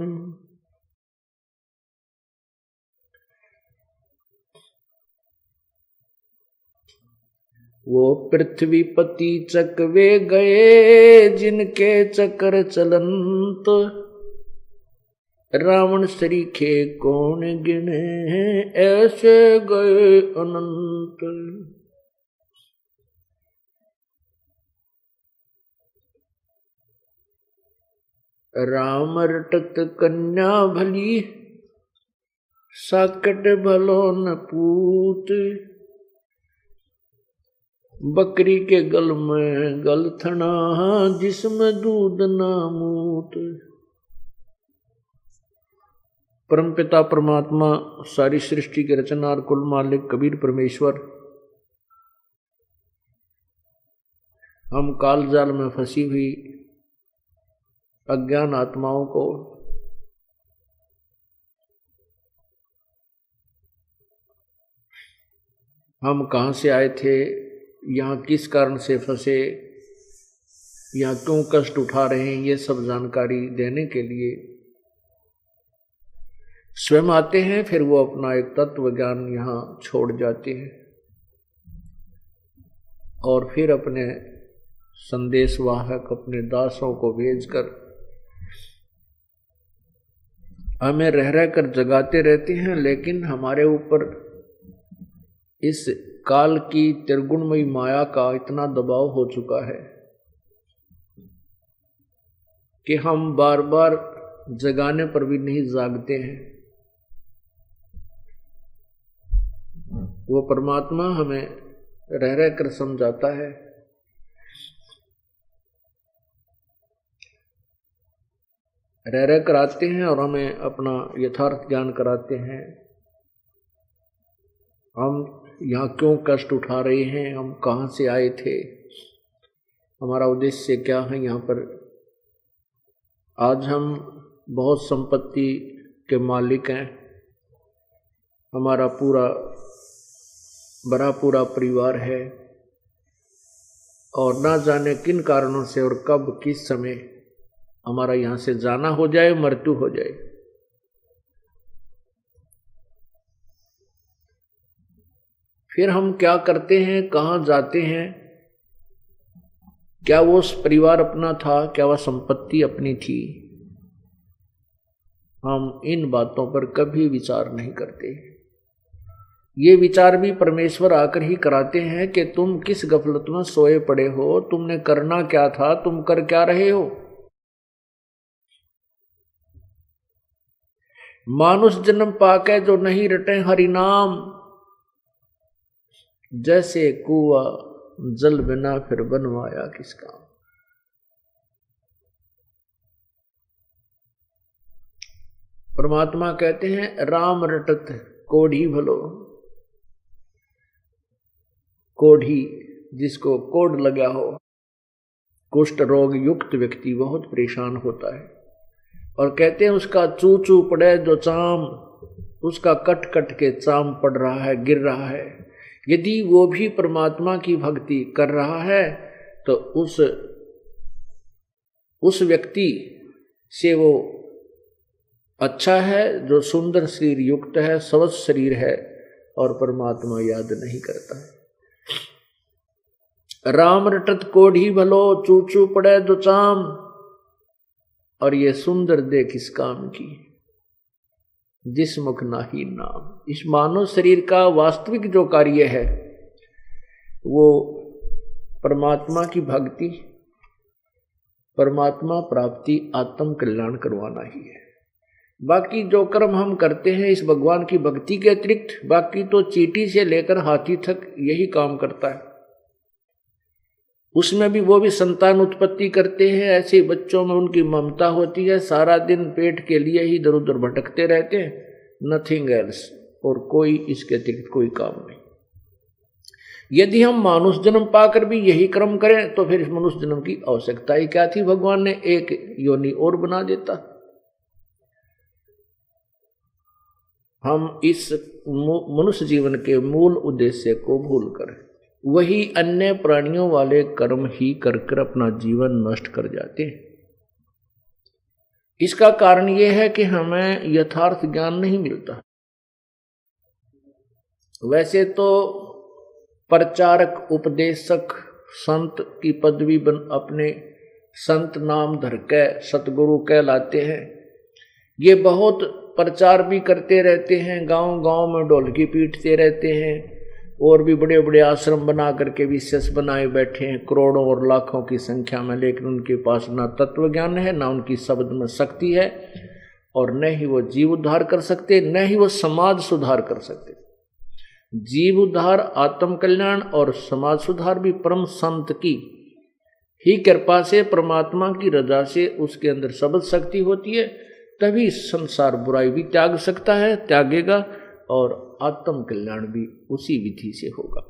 वो पृथ्वीपति चकवे गए जिनके चक्र चलंत, रावण सरीखे कौन गिने ऐसे गए अनंत। राम रटत कन्या भली, साकट भलो न पूत, बकरी के गल में गलथना जिसमें दूध ना मूत। परमपिता परमात्मा सारी सृष्टि के रचनार कुल मालिक कबीर परमेश्वर, हम काल जाल में फंसी हुई अज्ञान आत्माओं को हम कहाँ से आए थे, यहाँ किस कारण से फंसे, यहाँ क्यों कष्ट उठा रहे हैं, ये सब जानकारी देने के लिए स्वयं आते हैं। फिर वो अपना एक तत्व ज्ञान यहाँ छोड़ जाते हैं और फिर अपने संदेशवाहक अपने दासों को भेजकर हमें रह रह कर जगाते रहते हैं। लेकिन हमारे ऊपर इस काल की त्रिगुणमयी माया का इतना दबाव हो चुका है कि हम बार बार जगाने पर भी नहीं जागते हैं। वो परमात्मा हमें रह रह कर समझाता है, रह रह कर आते हैं और हमें अपना यथार्थ ज्ञान कराते हैं। हम यहाँ क्यों कष्ट उठा रहे हैं, हम कहाँ से आए थे, हमारा उद्देश्य क्या है यहाँ पर। आज हम बहुत संपत्ति के मालिक हैं, हमारा पूरा परिवार है और ना जाने किन कारणों से और कब किस समय हमारा यहाँ से जाना हो जाए, मृत्यु हो जाए। फिर हम क्या करते हैं, कहाँ जाते हैं, क्या वो परिवार अपना था, क्या वह संपत्ति अपनी थी, हम इन बातों पर कभी विचार नहीं करते। ये विचार भी परमेश्वर आकर ही कराते हैं कि तुम किस गफलत में सोए पड़े हो, तुमने करना क्या था, तुम कर क्या रहे हो। मानुष जन्म पाके जो नहीं रटे हरि नाम, जैसे कुआ जल बिना फिर बनवाया किस काम। परमात्मा कहते हैं राम रटत कोढ़ी भलो। कोढ़ी जिसको कोढ़ लगा हो, कुष्ठ रोग युक्त व्यक्ति बहुत परेशान होता है और कहते हैं उसका चू चू पड़े जो चाम, उसका कट कट के चाम पड़ रहा है, गिर रहा है। यदि वो भी परमात्मा की भक्ति कर रहा है तो उस व्यक्ति से वो अच्छा है जो सुंदर शरीर युक्त है, स्वस्थ शरीर है और परमात्मा याद नहीं करता है। राम रटत कोढ़ी भलो, चू चू पड़े जो चाम, और ये सुंदर दे किस काम की, जिस मुख नाही नाम। इस मानव शरीर का वास्तविक जो कार्य है वो परमात्मा की भक्ति, परमात्मा प्राप्ति, आत्म कल्याण करवाना ही है। बाकी जो कर्म हम करते हैं इस भगवान की भक्ति के अतिरिक्त, बाकी तो चींटी से लेकर हाथी तक यही काम करता है। उसमें भी वो भी संतान उत्पत्ति करते हैं, ऐसे बच्चों में उनकी ममता होती है, सारा दिन पेट के लिए ही इधर उधर भटकते रहते हैं, नथिंग एल्स, और कोई इसके अतिरिक्त कोई काम नहीं। यदि हम मानुष जन्म पाकर भी यही कर्म करें तो फिर इस मनुष्य जन्म की आवश्यकता ही क्या थी। भगवान ने एक योनि और बना देता। हम इस मनुष्य जीवन के मूल उद्देश्य को भूलकर वही अन्य प्राणियों वाले कर्म ही कर कर अपना जीवन नष्ट कर जाते हैं। इसका कारण यह है कि हमें यथार्थ ज्ञान नहीं मिलता। वैसे तो प्रचारक, उपदेशक, संत की पदवी अपने संत नाम धर के सतगुरु कहलाते हैं। ये बहुत प्रचार भी करते रहते हैं, गांव गांव में ढोलकी पीटते रहते हैं और भी बड़े बड़े आश्रम बना करके विशेष बनाए बैठे हैं करोड़ों और लाखों की संख्या में, लेकिन उनके पास ना तत्व ज्ञान है, ना उनकी शब्द में शक्ति है, और न ही वो जीव उद्धार कर सकते, न ही वो समाज सुधार कर सकते। जीव उद्धार, आत्म कल्याण और समाज सुधार भी परम संत की ही कृपा से, परमात्मा की रजा से उसके अंदर शब्द शक्ति होती है, तभी संसार बुराई भी त्याग सकता है, त्यागेगा, और आत्म कल्याण भी उसी विधि से होगा।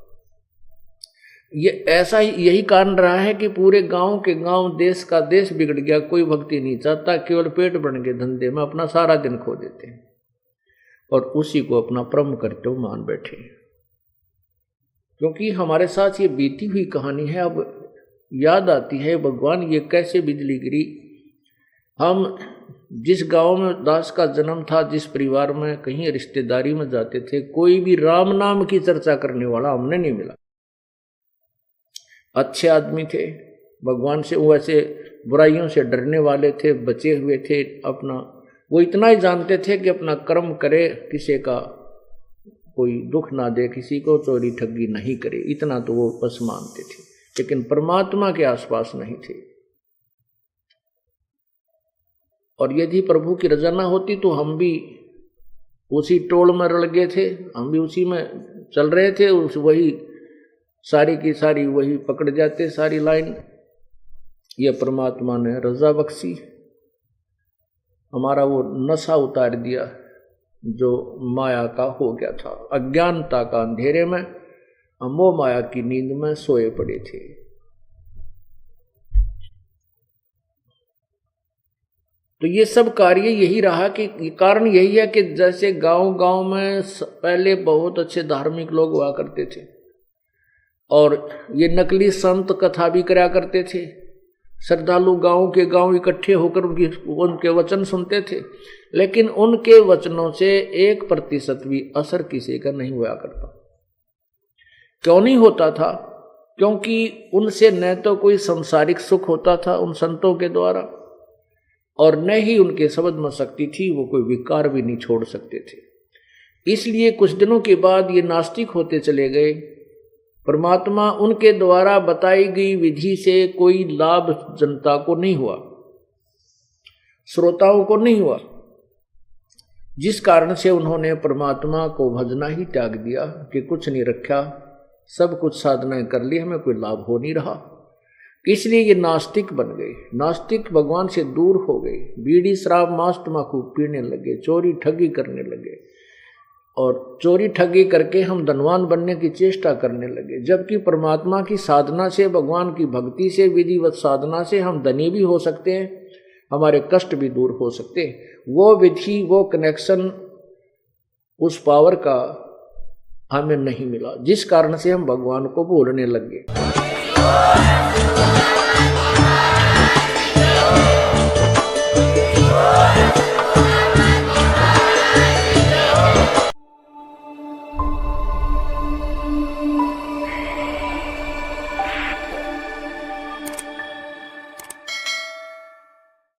ये ऐसा ही यही कारण रहा है कि पूरे गांव के गांव, देश का देश बिगड़ गया, कोई भक्ति नहीं चाहता, केवल पेट बन के धंधे में अपना सारा दिन खो देते हैं और उसी को अपना परम कर्तव्य मान बैठे। क्योंकि हमारे साथ ये बीती हुई कहानी है, अब याद आती है, भगवान ये कैसे बिजली गिरी। हम जिस गांव में दास का जन्म था, जिस परिवार में कहीं रिश्तेदारी में जाते थे, कोई भी राम नाम की चर्चा करने वाला हमने नहीं मिला। अच्छे आदमी थे, भगवान से वैसे बुराइयों से डरने वाले थे, बचे हुए थे, अपना वो इतना ही जानते थे कि अपना कर्म करे, किसी का कोई दुख ना दे, किसी को चोरी ठगी नहीं करे, इतना तो वो बस मानते थे, लेकिन परमात्मा के आसपास नहीं थे। और यदि प्रभु की रजा ना होती तो हम भी उसी टोल में रल गए थे, हम भी उसी में चल रहे थे, उस वही सारी की सारी वही पकड़ जाते सारी लाइन। ये परमात्मा ने रजा बख्शी, हमारा वो नशा उतार दिया जो माया का हो गया था। अज्ञानता का अंधेरे में हम वो माया की नींद में सोए पड़े थे। तो ये सब कार्य यही रहा कि कारण यही है कि जैसे गांव गांव में पहले बहुत अच्छे धार्मिक लोग हुआ करते थे और ये नकली संत कथा भी करा करते थे, श्रद्धालु गांव के गांव इकट्ठे होकर उनके वचन सुनते थे, लेकिन उनके वचनों से 1% भी असर किसी का नहीं हुआ करता। क्यों नहीं होता था? क्योंकि उनसे न तो कोई सांसारिक सुख होता था उन संतों के द्वारा, और न ही उनके शब्द में शक्ति थी, वो कोई विकार भी नहीं छोड़ सकते थे। इसलिए कुछ दिनों के बाद ये नास्तिक होते चले गए। परमात्मा उनके द्वारा बताई गई विधि से कोई लाभ जनता को नहीं हुआ, श्रोताओं को नहीं हुआ, जिस कारण से उन्होंने परमात्मा को भजना ही त्याग दिया कि कुछ नहीं रखा, सब कुछ साधनाएं कर ली, हमें कोई लाभ हो नहीं रहा। इसलिए ये नास्तिक बन गए, नास्तिक भगवान से दूर हो गए, बीड़ी शराब मांस तम्बाकू पीने लगे, चोरी ठगी करने लगे, और चोरी ठगी करके हम धनवान बनने की चेष्टा करने लगे। जबकि परमात्मा की साधना से, भगवान की भक्ति से, विधिवत साधना से हम धनी भी हो सकते हैं, हमारे कष्ट भी दूर हो सकते हैं। वो विधि, वो कनेक्शन, उस पावर का हमें नहीं मिला, जिस कारण से हम भगवान को भूलने लग गए।